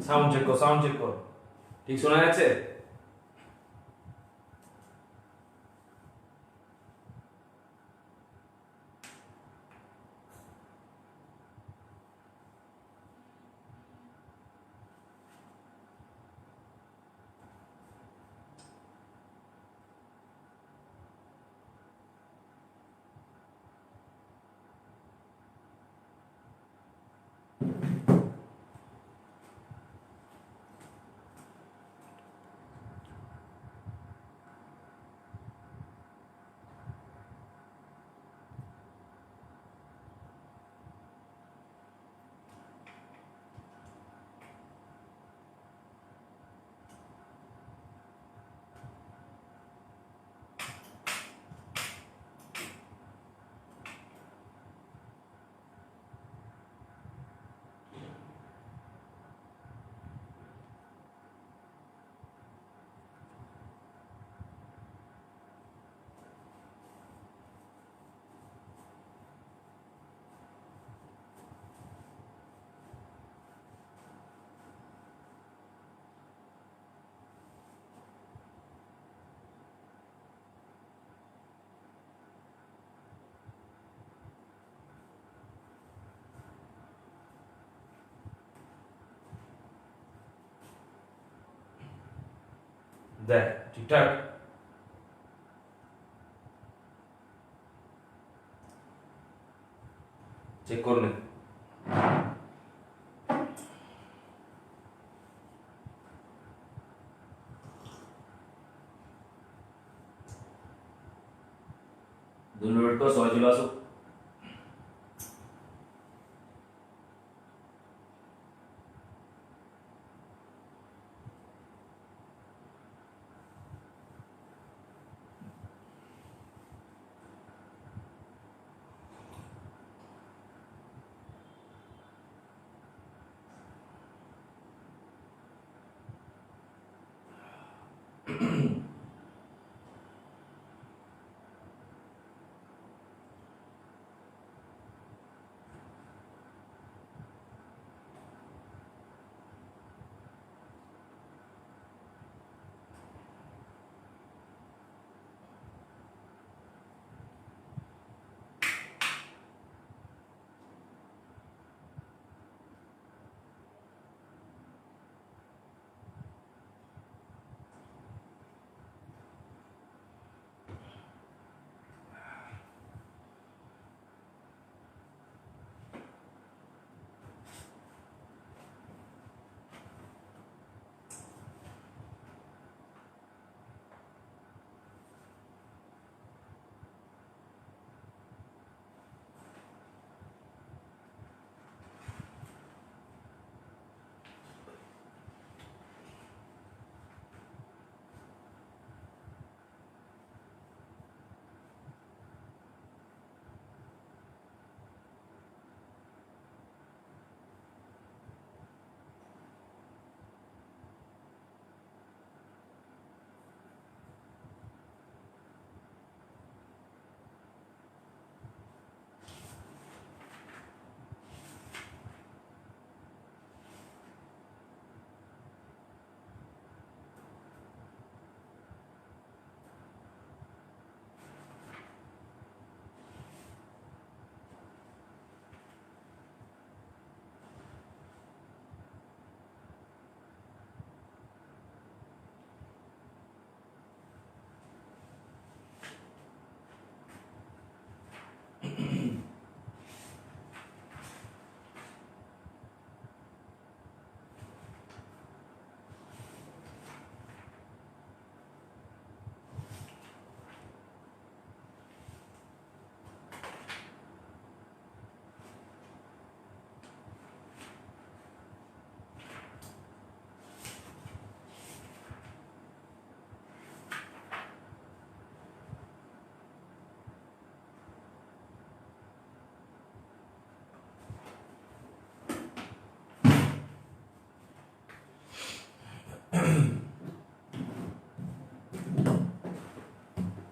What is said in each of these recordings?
Sound check কর, ঠিক শোনা যাচ্ছে? দেখ ঠিকঠাক। চেক করে নে। দু মিনিট পর সবাই চলে আসো।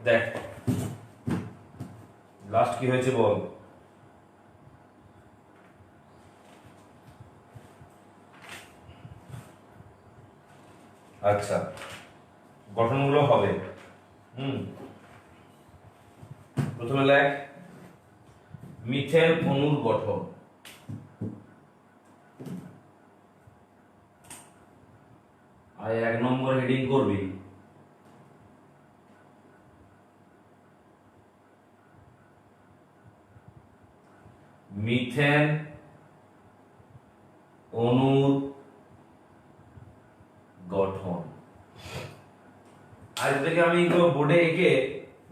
দেখ লাস্ট কি হয়েছে বল। আচ্ছা, গঠনগুলো হবে। প্রথমে লেখ মিথেন অণুর গঠন। আর 1 নম্বর হেডিং করবি মিথেন অণুর গঠন। আজ থেকে আমি বোর্ডে এঁকে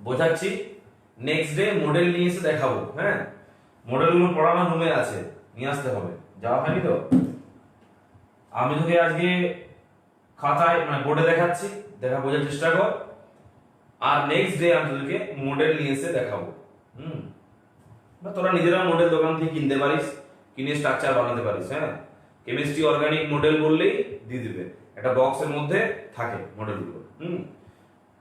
বোঝাচ্ছি, নেক্সট ডে মডেল নিয়ে এসে দেখাবো। হ্যাঁ, মডেলগুলো পড়ানো রুমে আছে, নিয়ে আসতে হবে। যাওয়া হয়নি তো? আমি তোকে আজকে খাতায় মানে বোর্ডে দেখাচ্ছি, দেখা বোঝার চেষ্টা কর। আর নেক্সট ডে আমি তোদেরকে মডেল নিয়ে এসে দেখাবো। বা তোরা নিজেরা মডেল দোকান থেকে কিনতে পারিস, কিনে স্ট্রাকচার বানাতে পারিস। হ্যাঁ, কেমিস্ট্রি অর্গানিক মডেল বললেই দিয়ে দিবে, একটা বক্সের মধ্যে থাকে মডেলগুলো।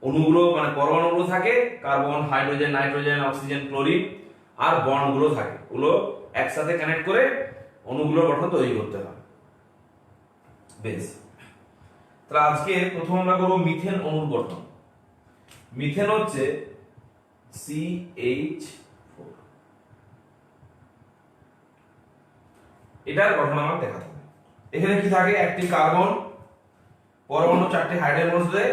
অণুগুলো মানে পরমাণুগুলো থাকে, carbon, hydrogen, nitrogen, oxygen, chlorine, আর বন্ডগুলো থাকে। ওগুলো একসাথে কানেক্ট করে অণুগুলোর গঠন তৈরি করতে হয়। বেশ, তাহলে আজকে প্রথম আমরা করব মিথেন অণুর গঠন। মিথেন হচ্ছে CH4, এটার গঠন আমার দেখাতে হবে। এখানে কি থাকে? একটি কার্বন পরমাণু 4টি হাইড্রোজেনের সাথে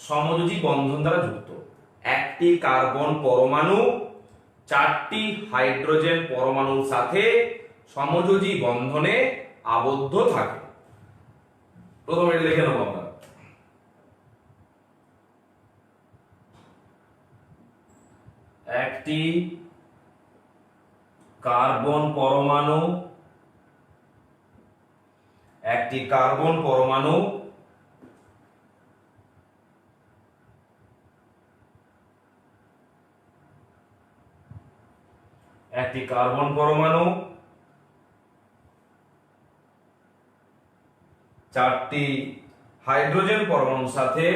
সমযোজী বন্ধন দ্বারা যুক্ত। একটি কার্বন পরমাণু 4টি হাইড্রোজেন পরমাণুর সাথে সমযোজী বন্ধনে আবদ্ধ থাকে। প্রথমে এটা লিখে নেব আমরা। একটি কার্বন পরমাণু, একটি কার্বন পরমাণু একটি কার্বন পরমাণু 4টি হাইড্রোজেন পরমাণুর সাথে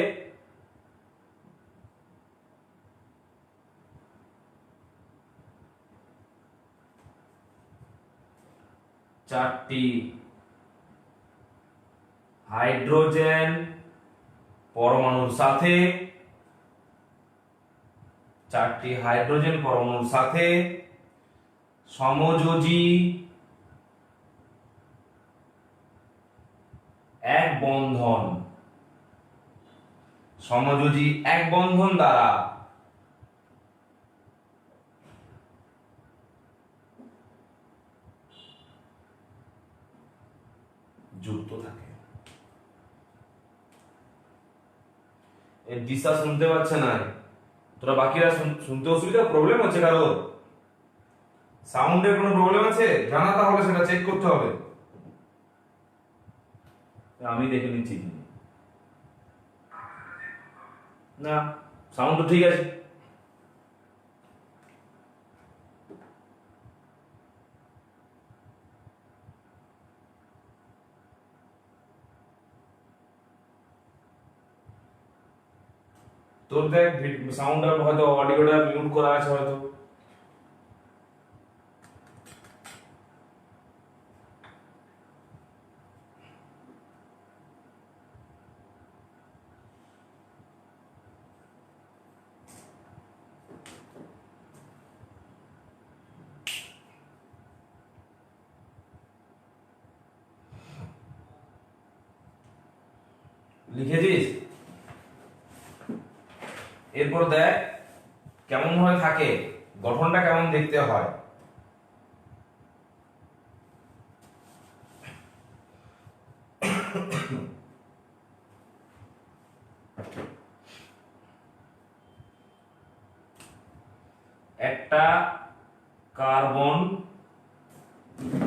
চারটি হাইড্রোজেন পরমাণুর সাথে 4টি হাইড্রোজেন পরমাণুর সাথে সমযোজী এক বন্ধন, সমযোজী এক বন্ধন দ্বারা যুক্ত থাকে। এই দিশা শুনতে পাচ্ছে না তোরা? বাকিরা শুনতে অসুবিধা, প্রবলেম হচ্ছে কারো? সাউন্ডের কোনো প্রবলেম আছে জানা, তাহলে সেটা চেক করতে হবে। আমি দেখে নিচ্ছি না, সাউন্ড তো ঠিক আছে। তোর দেখ সাউন্ডটা হয়তো অডিওটা মিউট করা আছে হয়তো। লিখেছিস? এরপর দেখ কেমন ভাবে থাকে, গঠনটা কেমন দেখতে হয়। একটা কার্বন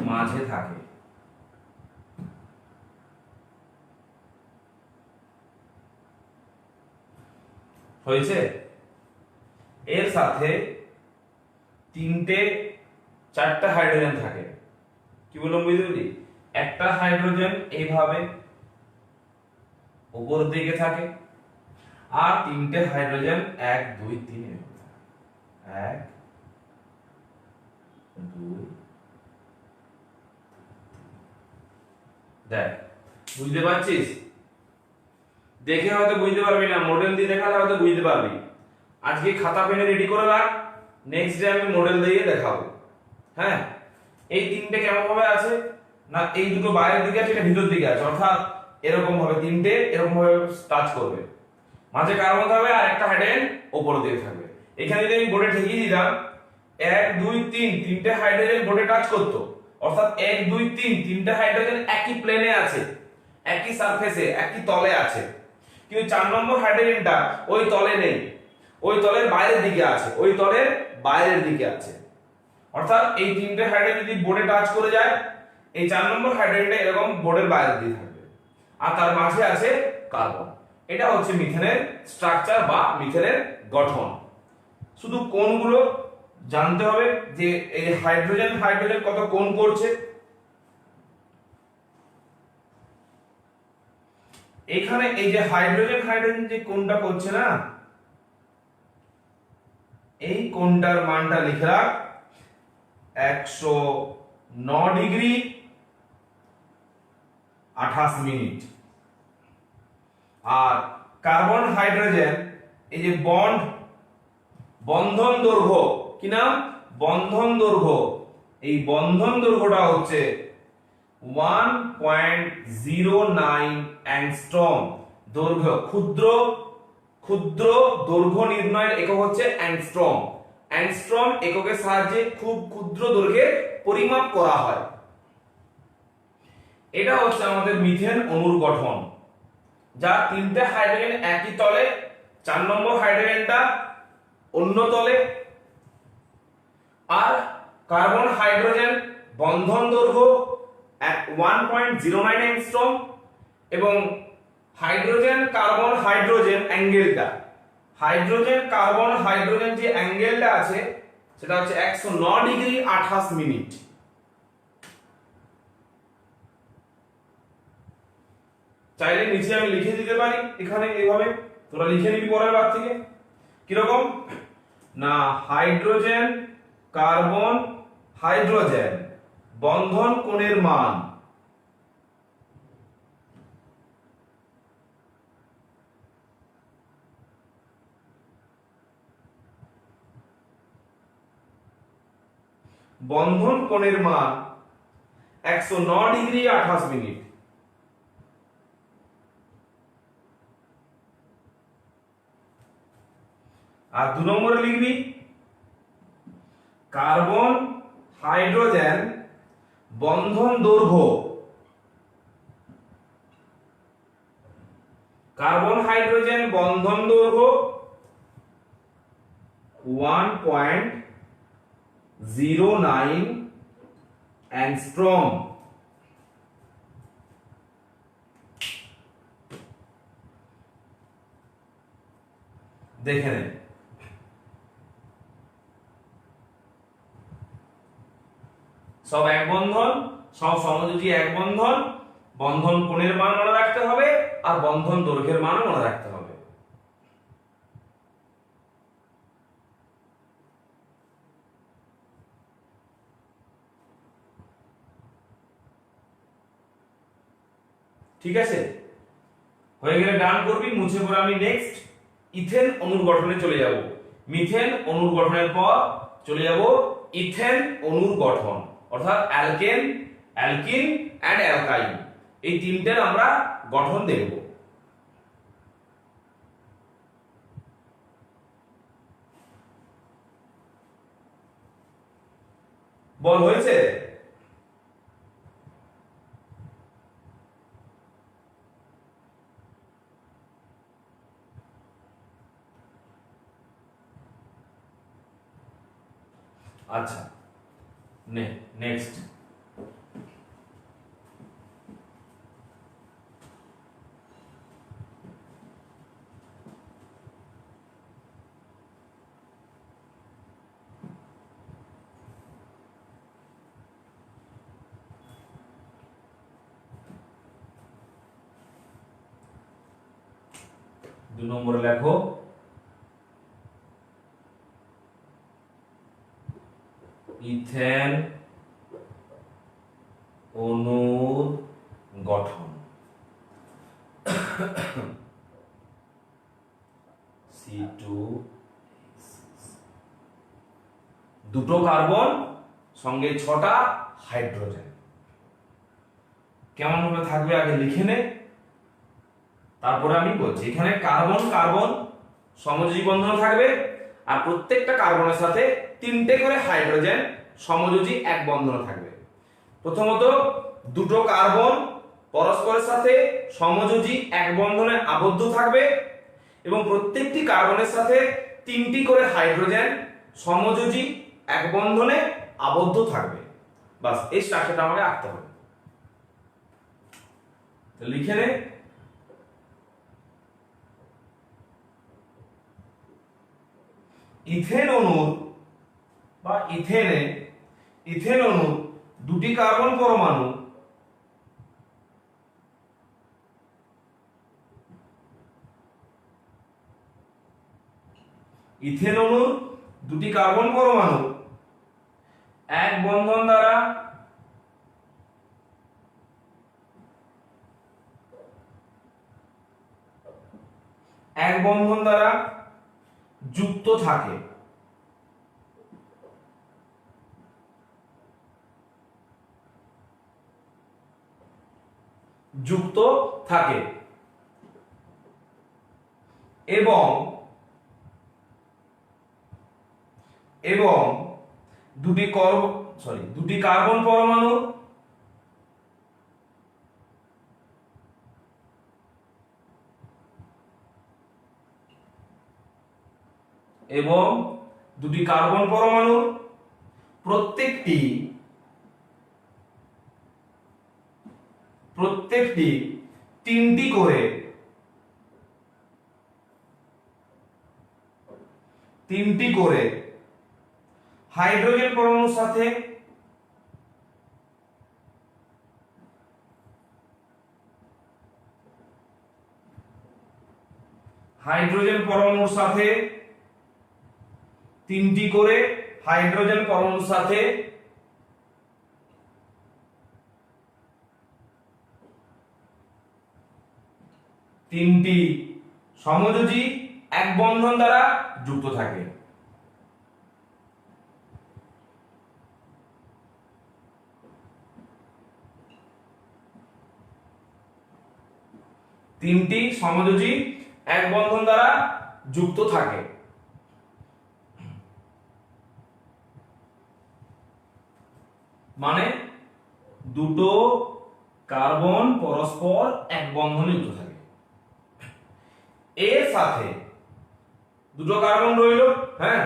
মাঝে থাকে, হয়েছে? এর সাথে 4টা হাইড্রোজেন থাকে। কি বললাম বুঝলি? একটা হাইড্রোজেন এইভাবে উপর দিকে থাকে, আর 3টে হাইড্রোজেন 1 2 3 1 2। দেখ, বুঝতে পারছিস? দেখে হয়তো বুঝতে পারবি না, মডেল দিয়ে দেখালে হয়তো বুঝতে পারবি। আজকে খাতা পেনে রেডি করে রাখ, নেক্সট ডে আমি মডেল দিয়ে দেখাবো। হ্যাঁ, এই তিনটে কেমন ভাবে আছে না, এই দুটো বাইরের দিকে আছে, এটা ভিতর দিকে আছে, অর্থাৎ এরকম ভাবে তিনটে এরকম ভাবে টাচ করবে, মাঝে কার্বন থাকবে আর একটা হাইড্রোজেন উপর দিকে থাকবে। এখানে যদি আমি বোর্ডে ঠেকিয়ে দিতাম 1 2 3 তিনটে হাইড্রোজেন বোর্ডে টাচ করতো, অর্থাৎ 1 2 3 তিনটে হাইড্রোজেন একই প্লেনে আছে, একই সারফেসে, একই তলে আছে। কিন্তু 4 নম্বর হাইড্রোজেনটা ওই তলে নেই, ওই তলের বাইরের দিকে আছে, ওই তলের বাইরের দিকে আছে। অর্থাৎ এই তিনটে হাইড্রোজেন যদি বোর্ডে টাচ করে যায়, এই 4 নম্বর হাইড্রোজেনটা এরকম বোর্ডের বাইরের দিকে থাকবে, আর তার মাঝে আছে কার্বন। এটা হচ্ছে মিথেনের স্ট্রাকচার বা মিথেনের গঠন। শুধু কোণগুলো জানতে হবে যে এই হাইড্রোজেন হাইড্রোজেন কত কোণ করছে। এখানে এই যে হাইড্রোজেন হাইড্রোজেন যে কোণটা করছে না, এই কোণটার মানটা লিখে রাখ 109 ডিগ্রি 28 মিনিট। আর কার্বন হাইড্রোজেন এই যে বন্ধন দৈর্ঘ্য, কি নাম, বন্ধন দৈর্ঘ্য, এই বন্ধন দৈর্ঘ্যটা হচ্ছে 1.09 অ্যাংস্ট্রম। দৈর্ঘ্য, ক্ষুদ্র দৈর্ঘ্য নির্ণয়ের একক হচ্ছে অ্যাংস্ট্রম। অ্যাংস্ট্রম এককের সাহায্যে খুব ক্ষুদ্র দৈর্ঘ্যের পরিমাপ করা হয়। এটা হচ্ছে আমাদের মিথেন অণুর গঠন, যা তিনটে হাইড্রোজেন একই তলে, 4 নম্বর হাইড্রোজেনটা অন্য তলে। আর কার্বন হাইড্রোজেন বন্ধন দৈর্ঘ্য 1.09 অ্যাংস্ট্রম, এবং হাইড্রোজেন কার্বন হাইড্রোজেন অ্যাঙ্গেলটা, হাইড্রোজেন কার্বন হাইড্রোজেন যে অ্যাঙ্গেলটা আছে সেটা হচ্ছে 109 ডিগ্রি 28 মিনিট। চাইলে নিচে আমি লিখে দিতে পারি, এখানে এইভাবে তোরা লিখে নিবি পরের বার থেকে। কিরকম না, হাইড্রোজেন কার্বন হাইড্রোজেন বন্ধন কোণের মান বন্ধন কোণের মান 109 ডিগ্রি 28 মিনিট। আর 2 নম্বরে লিখবি কার্বন হাইড্রোজেন বন্ধন দৈর্ঘ্য, কার্বন হাইড্রোজেন বন্ধন দৈর্ঘ্য 1.09 অ্যাংস্ট্রম। দেখে নেন, সব এক বন্ধন, সব সমযোজী এক বন্ধন, বন্ধন কোণের মান মনে রাখতে হবে আর বন্ধন দৈর্ঘ্যের মান মনে রাখতে হবে। ঠিক আছে, হয়ে গেলে ডান করবি, মুছে পরে আমি নেক্সট ইথেন অণুর গঠনে চলে যাব। মিথেন অণুর গঠনের পর চলে যাব ইথেন অণুর গঠন, অর্থাৎ অ্যালকেন, অ্যালকিন এন্ড অ্যালকাইন, এই তিনটের আমরা গঠন দেখব। বল হয়েছে? আচ্ছা, নেক্সট দু নম্বরে লেখো ইথেন অণুর গঠন। C2, দুটো কার্বন সঙ্গে 6টা হাইড্রোজেন। কেমন ভাবে থাকবে আগে লিখে নে, তারপরে আমি বলছি। এখানে কার্বন কার্বন সমযোজী বন্ধন থাকবে, আর প্রত্যেকটা কার্বনের সাথে 3টে করে হাইড্রোজেন সমযোজী এক বন্ধন থাকবে। প্রথমত দুটো কার্বন পরস্পরের সাথে সমযোজী এক বন্ধনে আবদ্ধ থাকবে এবং প্রত্যেকটি কার্বনের সাথে 3টি করে হাইড্রোজেন সমযোজী এক বন্ধনে আবদ্ধ থাকবে। বাস এই স্ট্রাকচারটা আমাকে আঁকতে হবে। তো লিখে নে, ইথেন অণুর বা ইথেন অণুর দুটি কার্বন পরমাণু ইথেন অণুর দুটি কার্বন পরমাণু এক বন্ধন দ্বারা যুক্ত থাকে। এবং দুটি কার্বন পরমাণু প্রত্যেকটি 3টি করে হাইড্রোজেন পরমাণুর সাথে তিনটি সমযোজী এক বন্ধন দ্বারা যুক্ত থাকে। তিনটি সমযোজী এক বন্ধন দ্বারা যুক্ত থাকে। মানে দুটো কার্বন পরস্পর এক বন্ধনে যুক্ত থাকে। এর সাথে দুটো কার্বন রইল, হ্যাঁ,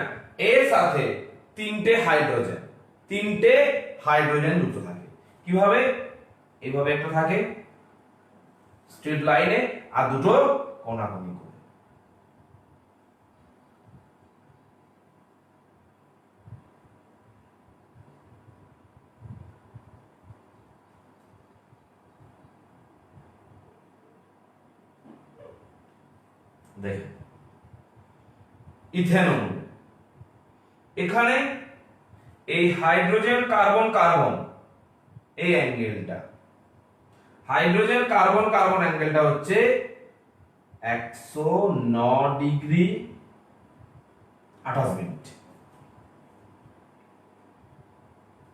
এর সাথে 3টে হাইড্রোজেন যুক্ত থাকে। কিভাবে? এইভাবে একটা থাকে স্ট্রেট লাইনে, আর দুটো কোণাকুণি করে। দেখেন ইথেন অণু, এখানে এই হাইড্রোজেন কার্বন কার্বন এই অ্যাঙ্গেলটা, হাইড্রোজেন কার্বন কার্বন অ্যাঙ্গেলটা হচ্ছে 109 ডিগ্রি 28 মিনিট।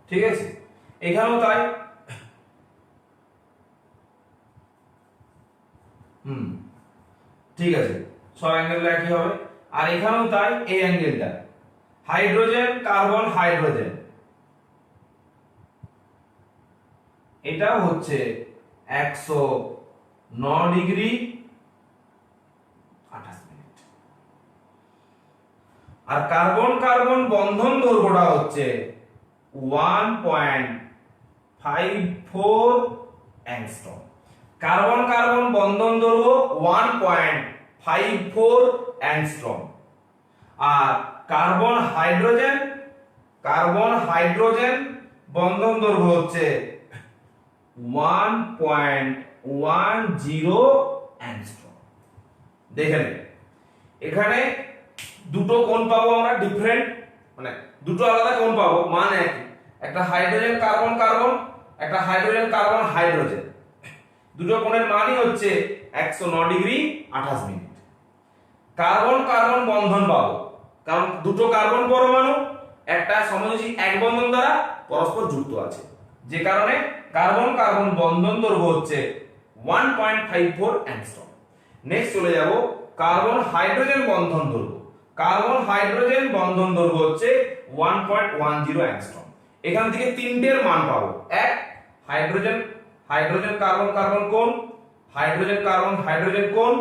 ঠিক আছে, এখানেও তাই। ঠিক আছে, সব অ্যাঙ্গেল একই হবে। আর এখানেও তাই, এই অ্যাঙ্গেলটা হাইড্রোজেন কার্বন হাইড্রোজেন এটা হচ্ছে 109 ডিগ্রি 28 মিনিট। আর কার্বন কার্বন বন্ধন দৈর্ঘ্যটা হচ্ছে 1.54 অ্যাংস্ট্রম। কার্বন কার্বন বন্ধন দৈর্ঘ্য 1.54 অ্যাংস্ট্রম। আর কার্বন হাইড্রোজেন বন্ধন দৈর্ঘ্য হচ্ছে 1.10 অ্যাংস্ট্রম। দেখে নেন, এখানে দুটো কোণ পাবো আমরা ডিফারেন্ট, মানে দুটো আলাদা কোণ পাবো, মানে একটা হাইড্রোজেন কার্বন কার্বন, একটা হাইড্রোজেন কার্বন হাইড্রোজেন। দুটো কোণের মানই হচ্ছে 109 ডিগ্রি 28 মিনিট। কার্বন কার্বন বন্ধন পাবো, কারণ দুটো কার্বন পরমাণু একটা সমযোজী এক বন্ধন দ্বারা পরস্পর যুক্ত আছে, যে কারণে কার্বন কার্বন বন্ধন দৈর্ঘ্য হচ্ছে 1.54 অ্যাংস্ট্রম। নেক্সট চলে যাব কার্বন হাইড্রোজেন বন্ধন দৈর্ঘ্য। কার্বন হাইড্রোজেন বন্ধন দৈর্ঘ্য হচ্ছে 1.10 অ্যাংস্ট্রম। এখান থেকে তিনটের মান পাবো। এক, হাইড্রোজেন হাইড্রোজেন কার্বন কার্বন কোণ, হাইড্রোজেন কার্বন হাইড্রোজেন কোণ,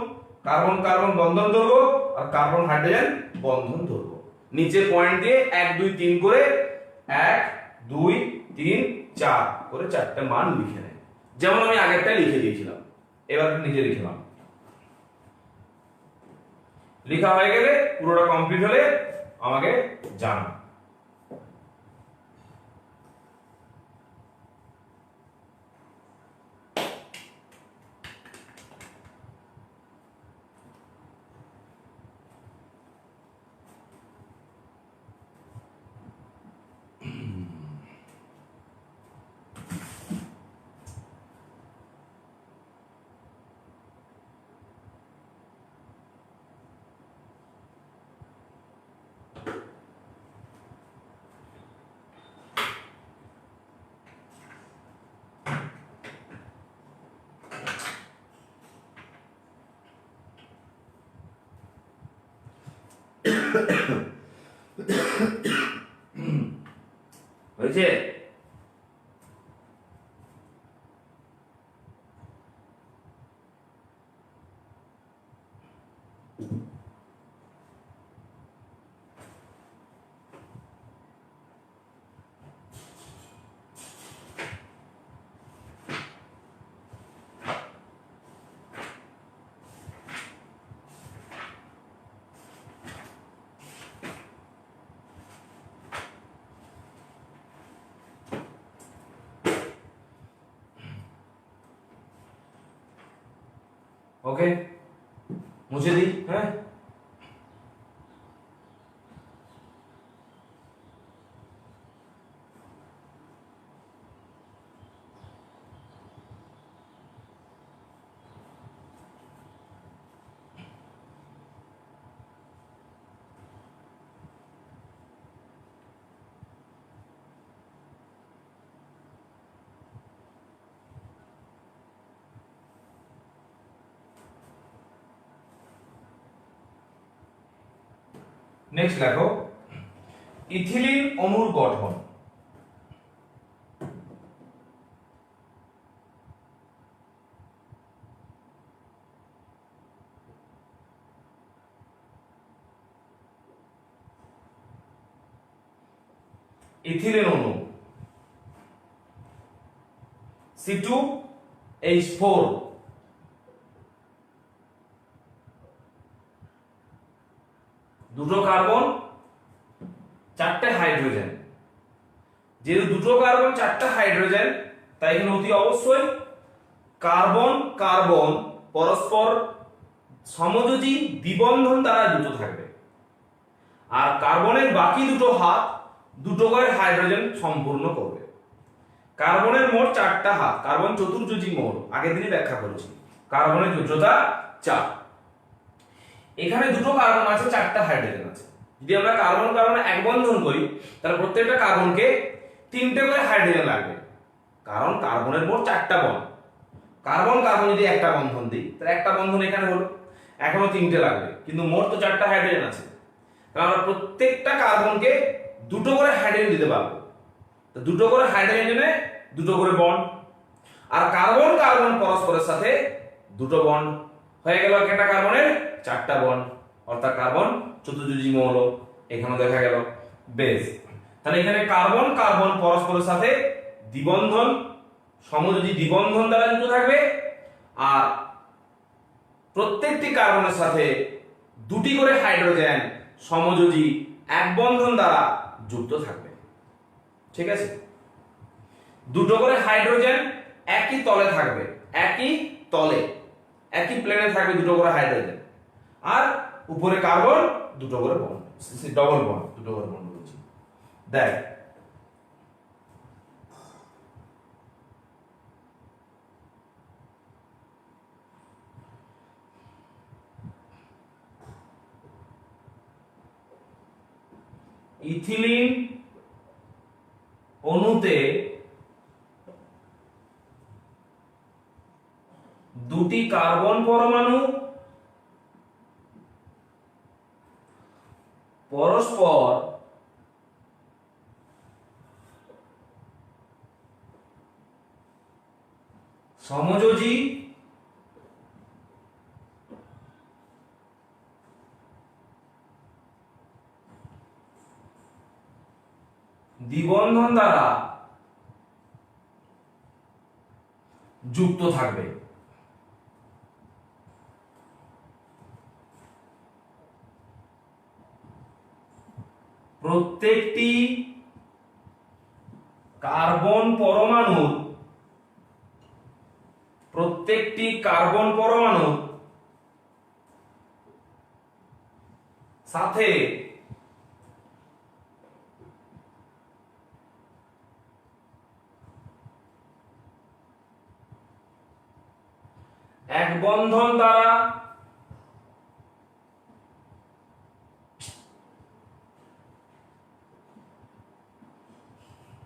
কার্বন কার্বন বন্ধন দৈর্ঘ্য আর কার্বন হাইড্রোজেন বন্ধন দৈর্ঘ্য। নিচে পয়েন্ট দিয়ে 1 2 3 করে 1 2 3 4 করে চারটে মান লিখে নেয়, যেমন আমি আগেরটা লিখে দিয়েছিলাম। এবার নিজে লিখলাম। লেখা হয়ে গেলে পুরোটা কমপ্লিট হলে আমাকে জানান। হয়েছে? ওকে, মুছে দিই। হ্যাঁ, নেক্সট দেখো ইথিলিন অণুর গঠন। ইথিলিন অণু C2H4, দুটো কার্বন চারটে হাইড্রোজেন। যেহেতু দুটো কার্বন চারটে হাইড্রোজেন, তাই এখানে অতি অবশ্যই কার্বন কার্বন পরস্পর সমযোজী দ্বিবন্ধন দ্বারা যুক্ত থাকবে। আর কার্বনের বাকি দুটো হাত দুটো করে হাইড্রোজেন সম্পূর্ণ করবে। কার্বনের মোট চারটা হাত, কার্বন চতুর্যোজী মৌল, আগের দিনই ব্যাখ্যা করেছি। কার্বনের যোজ্যতা 4। এখানে দুটো কার্বন আছে, চারটা হাইড্রোজেন আছে। যদি আমরা কার্বন কার্বন এক বন্ধন করি, তাহলে প্রত্যেকটা কার্বনকে তিনটে করে হাইড্রোজেন লাগবে, কারণ কার্বনের মোট চারটা বন্ধন। কার্বন কার্বন যদি একটা বন্ধন দিই, তাহলে একটা বন্ধন এখানে হলো, এখনো তিনটে লাগবে, কিন্তু মোট তো চারটা হাইড্রোজেন আছে। তাহলে আমরা প্রত্যেকটা কার্বনকে দুটো করে হাইড্রোজেন দিতে পারবো। তো দুটো করে হাইড্রোজেনে দুটো করে বন্ড, আর কার্বন কার্বন পরস্পরের সাথে দুটো বন্ড হয়ে গেল একটা কার্বনের চারটা বন্ড, অর্থাৎ কার্বন চতুর্যোজী মৌল। এখানে দেখা গেল বেস। তাহলে এখানে কার্বন কার্বন পরস্পরের সাথে দ্বিবন্ধন সমযোজী দ্বিবন্ধন দ্বারা যুক্ত থাকবে, আর প্রত্যেকটি কার্বনের সাথে দুটি করে হাইড্রোজেন সমযোজী এক বন্ধন দ্বারা যুক্ত থাকবে। ঠিক আছে, দুটো করে হাইড্রোজেন একই তলে থাকবে, একই তলে একই প্লেনে থাকবে দুটো করে হাইড্রোজেন, আর উপরে কার্বন দুটো করে বন্ড, ডবল বন্ড, দুটো করে বন্ড বলছি। দেখ ইথিলিন অণুতে দুটি কার্বন পরমাণু পরস্পর সমযোজী দ্বিবন্ধন দ্বারা যুক্ত থাকবে। প্রত্যেকটি কার্বন পরমাণুর সাথে এক বন্ধন দ্বারা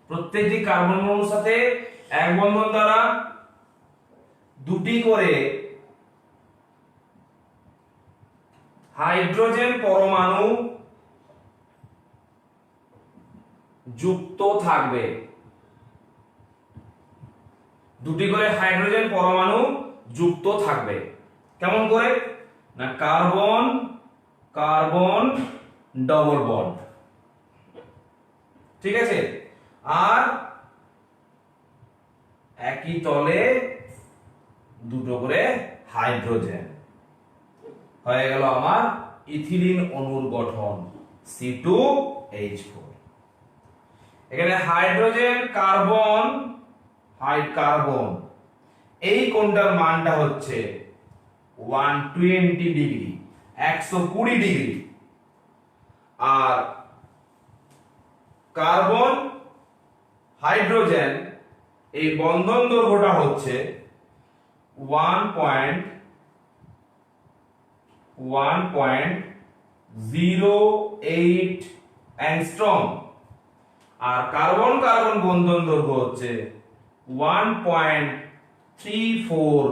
প্রত্যেকটি কার্বন অণুর সাথে এক বন্ধন দ্বারা দুটি করে হাইড্রোজেন পরমাণু যুক্ত থাকবে। দুটি করে হাইড্রোজেন পরমাণু যুক্ত থাকবে। কেমন করে? না কার্বন কার্বন ডবল বন্ড, ঠিক আছে। আর একই তলে দুটো করে হাইড্রোজেন, হয়ে গেল আমার ইথিলিন অণুর গঠন C2H4। এখানে হাইড্রোজেন কার্বন এই কোণটার মানটা হচ্ছে 120 ডিগ্রি, 120 ডিগ্রি। আর কার্বন হাইড্রোজেন এই বন্ধন দৈর্ঘ্যটা হচ্ছে 1.08 অ্যাংস্ট্রম। আর কার্বন কার্বন বন্ধন দৈর্ঘ্য হচ্ছে 1.34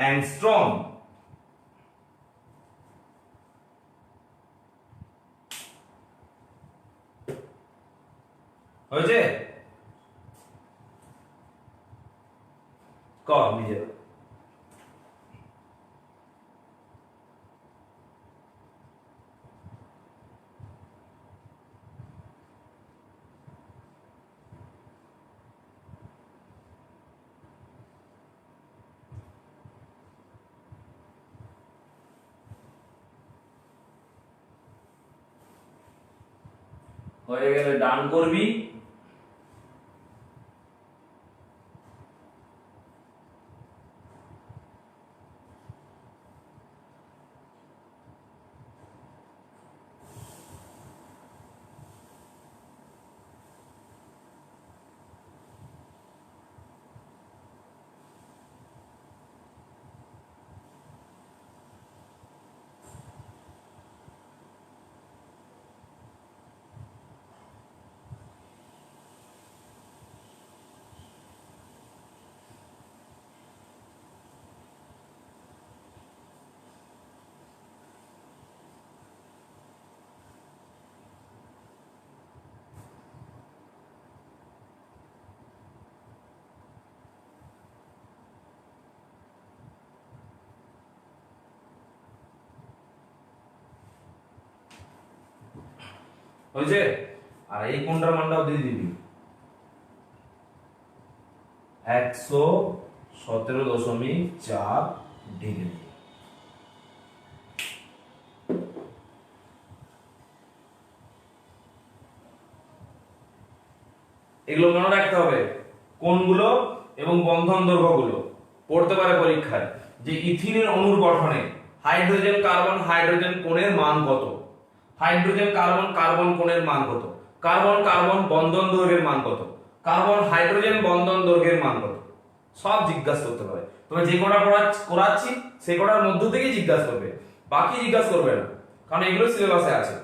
অ্যাংস্ট্রম। হয়েছে? কর নিজে। হয়ে গেলে ডান করবি। হয়েছে? আর এই কোণটার মানটাও দিয়ে দিবি 117.4 ডিগ্রি। এগুলো মনে রাখতে হবে, কোণগুলো এবং বন্ধন দৈর্ঘ্যগুলো পড়তে পারে পরীক্ষায়, যে ইথিলিন অণুর গঠনে হাইড্রোজেন কার্বন কোণের মান কত, হাইড্রোজেন কার্বন কোণের মান কত, কার্বন বন্ধন দৈর্ঘ্যের মান কত, কার্বন হাইড্রোজেন বন্ধন দৈর্ঘ্যের মান কত, সব জিজ্ঞাসা করতে পারে। তবে যে কটা করাচ্ছি সেই কটার মধ্য থেকেই জিজ্ঞাসা করবে, বাকি জিজ্ঞাসা করবে না, কারণ এগুলো সিলেবাসে আছে।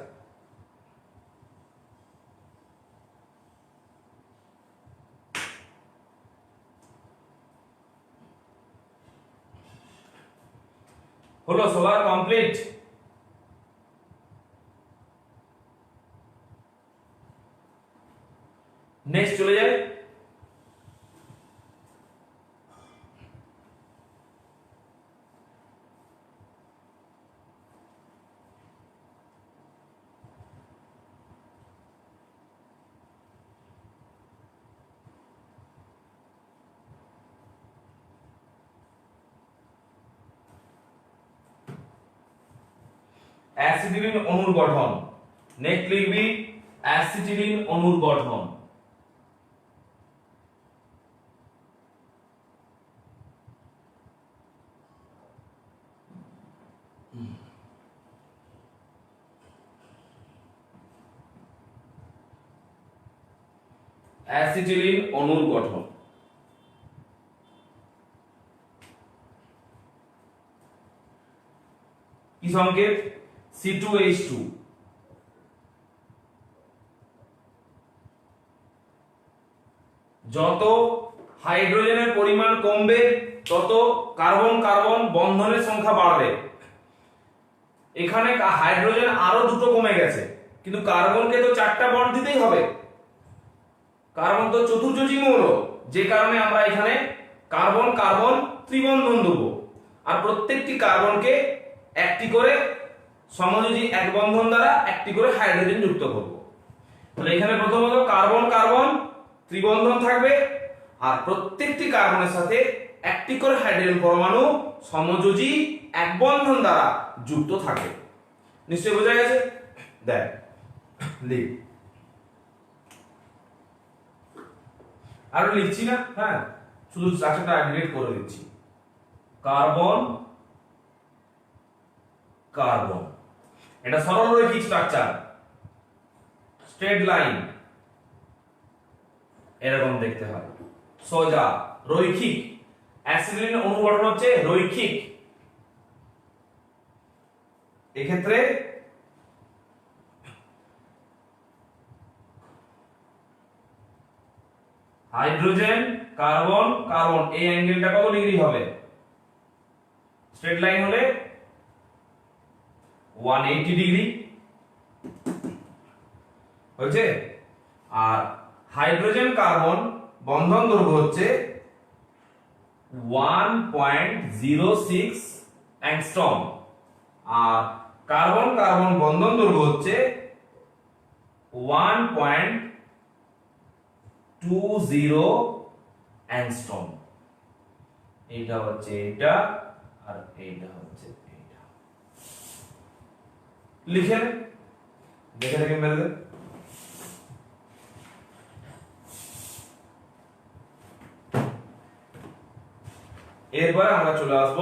হলো সোলার কমপ্লিট। নেক্সট চলে যায় অ্যাসিটিলিন অণুর গঠন। নেক্সট লিখবি অ্যাসিটিলিন অণুর গঠন। অ্যাসিটিলিন অণুর গঠন। কি সংকেত? C2H2। যত হাইড্রোজেনের পরিমাণ কমবে তত কার্বন কার্বন বন্ধনের সংখ্যা বাড়বে। এখানে হাইড্রোজেন আরো দুটো কমে গেছে, কিন্তু কার্বনকে তো 4টা বন্ড দিতেই হবে। কার্বন তো চতুর্যোজী মৌল, যে কারণে আমরা এখানে কার্বন কার্বন ত্রিবন্ধন দেব, আর প্রত্যেকটি কার্বনকে একটি করে সমযোজী এক বন্ধন দ্বারা একটি করে হাইড্রোজেন যুক্ত করব। তাহলে এখানে প্রথমত কার্বন কার্বন ত্রিবন্ধন থাকবে, আর প্রত্যেকটি কার্বনের সাথে একটি করে হাইড্রোজেন পরমাণু সমযোজী এক বন্ধন দ্বারা যুক্ত থাকবে। নিশ্চয়ই বোঝা গেছে? দেখ লিখ, আর লিখছি না, হ্যাঁ, শুধু স্ট্রাকচারটা ডিলিট করে দিচ্ছি। কার্বন কার্বন, এটা সরলরৈখিক স্ট্রাকচার, স্ট্রেট লাইন এরকম দেখতে হয়, সোজা রৈখিক। অ্যাসিটিলিন অণু গঠন হচ্ছে রৈখিক। এক্ষেত্রে হাইড্রোজেন কার্বন কার্বন, এই অ্যাঙ্গেলটা কত ডিগ্রি হবে? স্ট্রেট লাইন হলে 180 ডিগ্রি হয়েছে। আর হাইড্রোজেন কার্বন বন্ধন দৈর্ঘ্য হচ্ছে 1.06 অ্যাংস্ট্রম, আর কার্বন কার্বন বন্ধন দৈর্ঘ্য হচ্ছে 1.20 অ্যাংস্ট্রম। এইটা হচ্ছে এটা, আর এইটা হচ্ছে এইটা। লিখে দেখে দেখে মেরে দে। এরপরে আমরা চলে আসব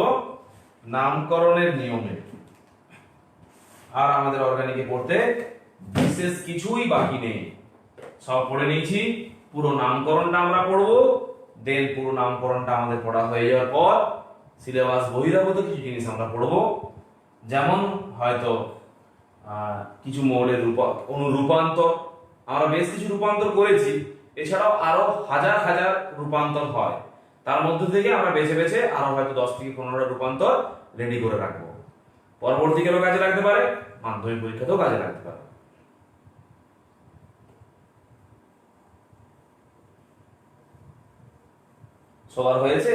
নামকরণের নিয়মে। আর আমাদের অর্গানিকে পড়তে বিশেষ কিছুই বাকি নেই, সব পড়ে নিয়েছি। পুরো নামকরণটা আমরা পড়বো, দেন পুরো নামকরণটা আমাদের পড়া হয়ে যাওয়ার পর সিলেবাস বহিরাগত কিছু জিনিস আমরা পড়বো, যেমন হয়তো কিছু মৌলের অনুরূপান্তর। আমরা বেশ কিছু রূপান্তর করেছি, এছাড়াও আরো হাজার হাজার রূপান্তর হয়, তার মধ্যে থেকে আমরা বেছে বেছে আরো হয়তো 10 থেকে 15টা রূপান্তর রেডি করে রাখবো। পরবর্তীকালেও কাজে লাগতে পারে, মাধ্যমিক পরীক্ষাতেও কাজে লাগতে পারে। সবার হয়েছে?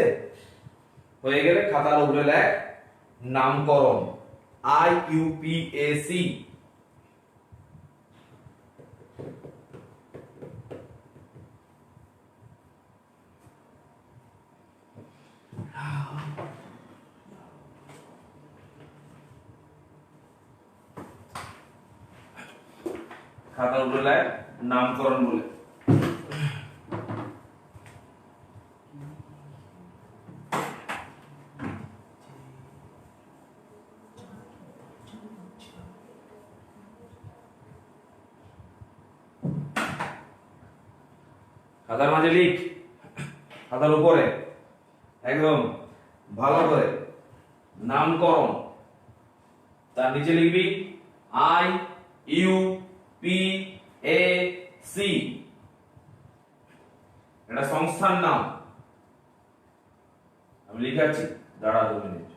হয়ে গেলে খাতার উপরে লেখ নামকরণ, IUPAC। খাতার উপরে লেখ নামকরণ বলে। খাতার মাঝে লিখ, খাতার উপরে একদম ভালো করে নামকরণ, তার নিচে লিখবি IUPAC, এটা সংস্থার নাম। আমি লিখাচ্ছি, দাঁড়া 2 মিনিট।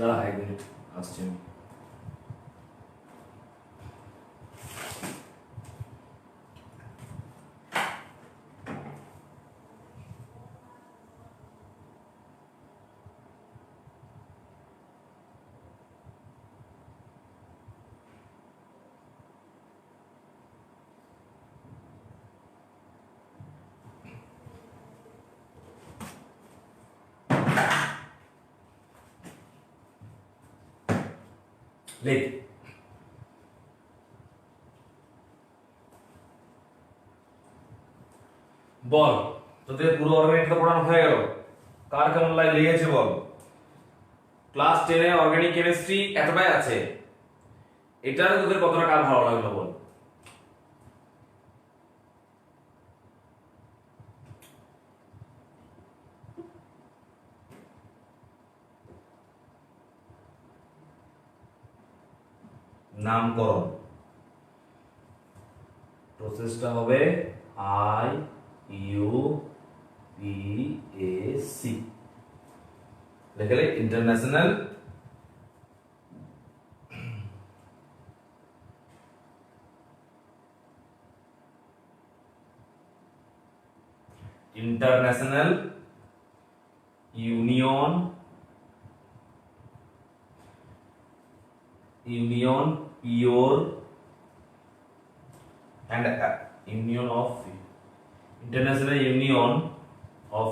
দাঁড়া 1 মিনিট আসছি আমি। লেখ বল, তোদের পুরো অর্গানিকটা পড়ানো হয়ে গেল, কার কেমন লেগেছে বল। ক্লাস 10 এ অর্গানিক কেমিস্ট্রি এতটাই আছে, এটা তোদের কতটা কার ভালো লাগলো বল। নামকরণ প্রসেসটা হবে IUPAC, দেখলে international international union pure and Union of International Union of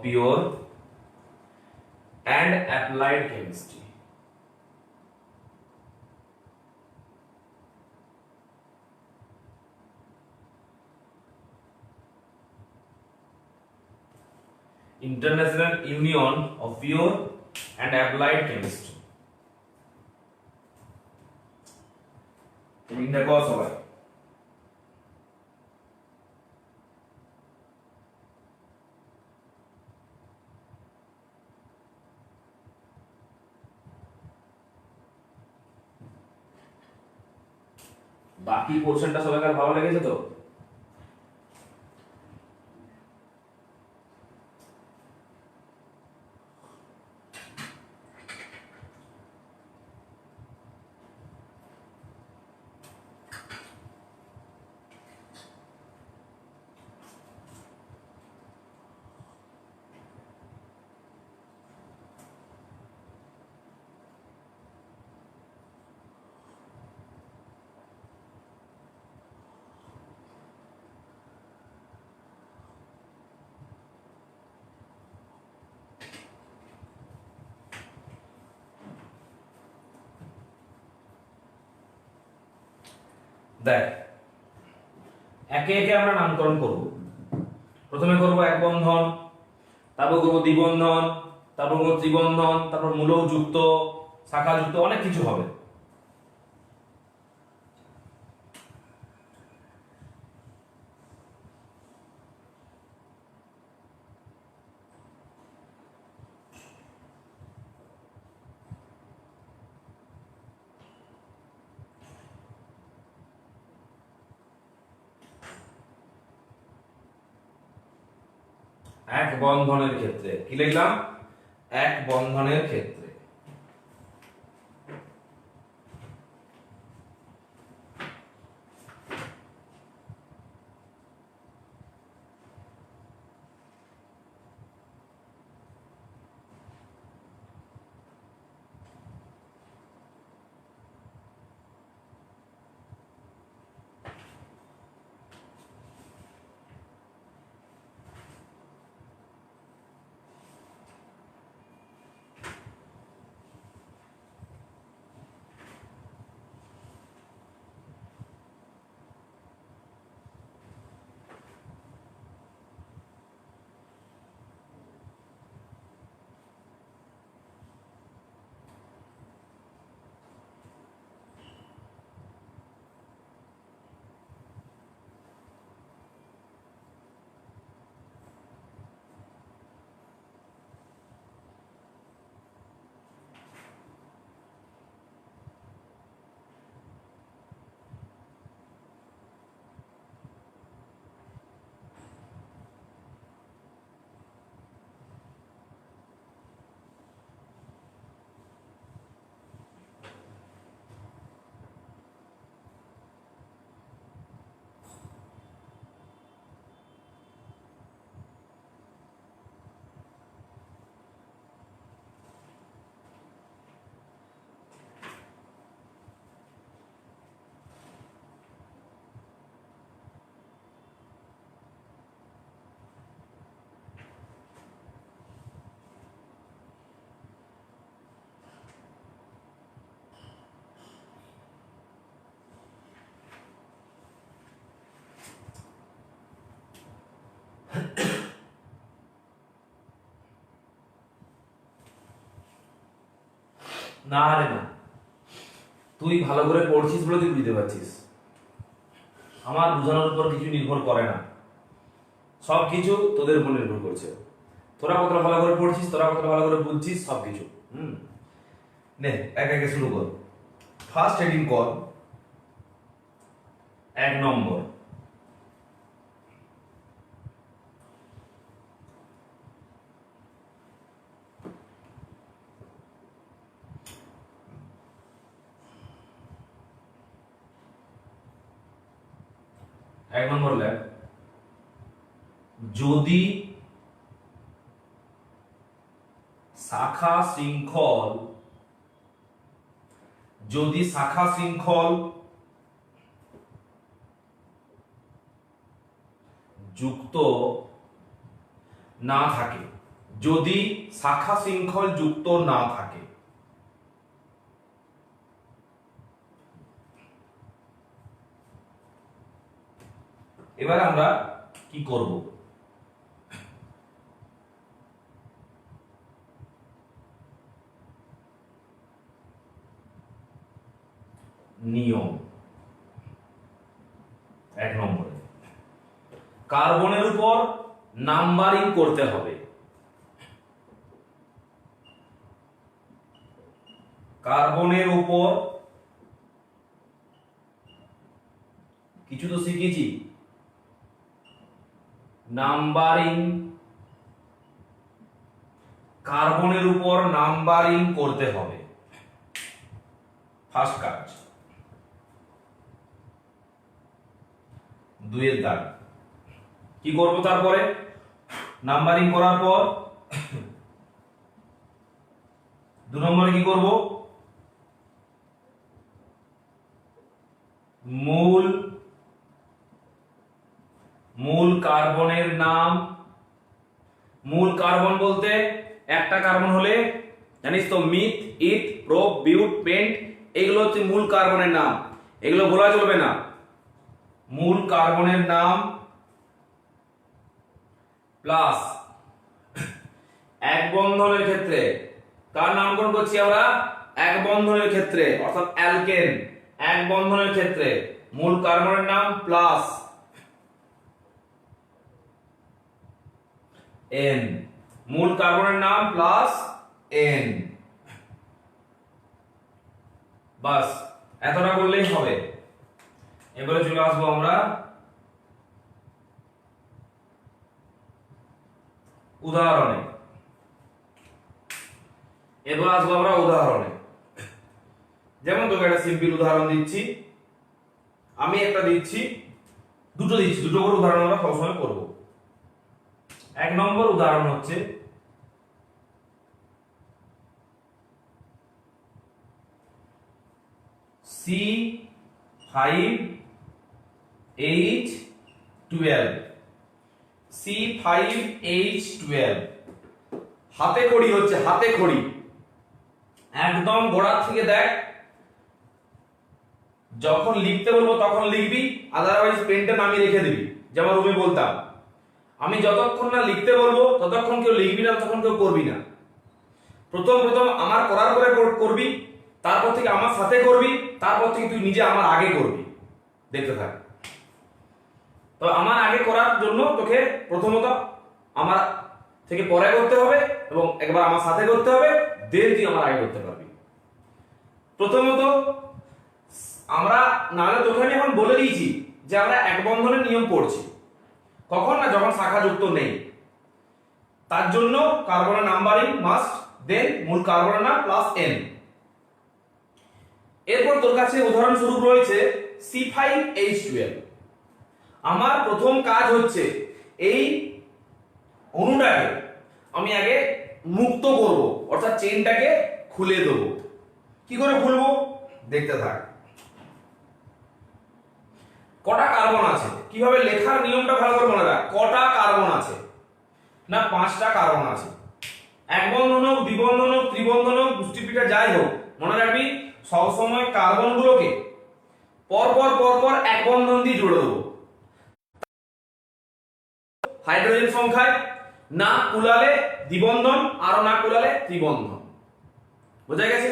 Pure and Applied Chemistry. International Union of Pure and Applied Chemistry. দেখো সবাই, বাকি পোর্শনটা সবাইকার ভালো লেগেছে তো? দেখ, একে একে আমরা নামকরণ করব। প্রথমে করব এক বন্ধন, তারপর করব দ্বিবন্ধন, তারপর করব ত্রিবন্ধন, তারপর মূলক যুক্ত, শাখা যুক্ত, অনেক কিছু হবে। এক বন্ধনের ক্ষেত্রে কি লিখলাম? এক বন্ধনের ক্ষেত্রে। না রে না, তুই ভালো করে পড়ছিস বলে তুই বুঝতে পারছিস, আমার বোঝানোর উপর কিছু নির্ভর করে না, সব কিছু তোদের উপর নির্ভর করছে। তোরা কতটা ভালো করে পড়ছিস, তোরা কতটা ভালো করে বুঝছিস, সব কিছু। নে এক একে শুরু কর। ফার্স্ট হেডিং কর 1 নম্বর। এক নম্বর লেখ, যদি শাখা শৃঙ্খল যুক্ত না থাকে, যদি শাখা শৃঙ্খল যুক্ত না থাকে, এবার আমরা কি করব? নিয়ম 1 নম্বরে কার্বনের উপর নাম্বারিং করতে হবে। কার্বনের উপর কিছু তো শিখেছি, নাম্বারিং, কার্বনের উপর নাম্বারিং করতে হবে। ফার্স্ট কাজ, 2 এর দাগ কি করব? তারপরে নাম্বারিং করার পর 2 নম্বরে কি করব? মূল কার্বনের নাম। মূল কার্বন বলতে একটা কার্বন হলে জানিস তো, মিথ, ইথ, প্রোপ, বিউট, পেন্ট, এগুলো হচ্ছে মূল কার্বনের নাম, এগুলো বলা চলবে না। মূল কার্বনের নাম প্লাস এক বন্ধনের ক্ষেত্রে কার নামকরণ করছি আমরা? এক বন্ধনের ক্ষেত্রে, অর্থাৎ অ্যালকেন। এক বন্ধনের ক্ষেত্রে মূল কার্বনের নাম প্লাস এন, মূল কার্বনের নাম প্লাস এন। বাস এতটা করলেই হবে। এবারে চলে আসবো আমরা উদাহরণে। যেমন তোকে একটা সিম্পল উদাহরণ দিচ্ছি, আমি একটা দিচ্ছি, দুটো করে উদাহরণ আমরা সবসময় করব। 1 নম্বর উদাহরণ হচ্ছে C5H12। C5H12 হাতে খড়ি হচ্ছে, হাতে খড়ি, একদম গোড়ার থেকে দেখ। যখন লিখতে বলবো তখন লিখবি, আদারওয়াইজ পেনটা নামিয়ে রেখে দিবি। যেমন রুমে বলতাম, আমি যতক্ষণ না লিখতে বলবো ততক্ষণ কেউ লিখবি না, ততক্ষণ কেউ করবি না। প্রথম আমার করার পরে করবি, তারপর থেকে আমার সাথে করবি, তারপর থেকে তুই নিজে আমার আগে করবি। দেখতে থাক। তো আমার আগে করার জন্য তোকে প্রথমত আমার থেকে পরে করতে হবে এবং একবার আমার সাথে করতে হবে, দেন তুই আমার আগে করতে পারবি। প্রথমত আমরা, নাহলে তোকে আমি এখন বলে দিয়েছি যে আমরা এক বন্ধনের নিয়ম পড়ছি। কখন না, যখন শাখা যুক্ত নেই, তার জন্য কার্বনের নাম্বারিং মাস্ট, দেন মূল কার্বনের নাম প্লাস এন। এরপর তোর কাছে উদাহরণ স্বরূপ রয়েছে C5H12। আমার প্রথম কাজ হচ্ছে এই অণুটাকে আমি আগে মুক্ত করব, অর্থাৎ চেইনটাকে খুলে দেব। কি করে খুলবো দেখতে থাক। কটা কার্বন আছে, কিভাবে লেখার নিয়মটা ভালো করে মনে রাখ। কটা কার্বন আছে না, 5টা কার্বন আছে। এক বন্ধন হোক, দ্বিবন্ধন হোক, ত্রিবন্ধন হোক, পুষ্টিপিটা যাই হোক, মনে রাখবি সবসময় কার্বন গুলোকে পরপর এক বন্ধন দিয়ে জুড়ে দেবো। হাইড্রোজেন সংখ্যায় না কুলালে দ্বিবন্ধন, আরো না কুলালে ত্রিবন্ধন। বোঝা গেছে?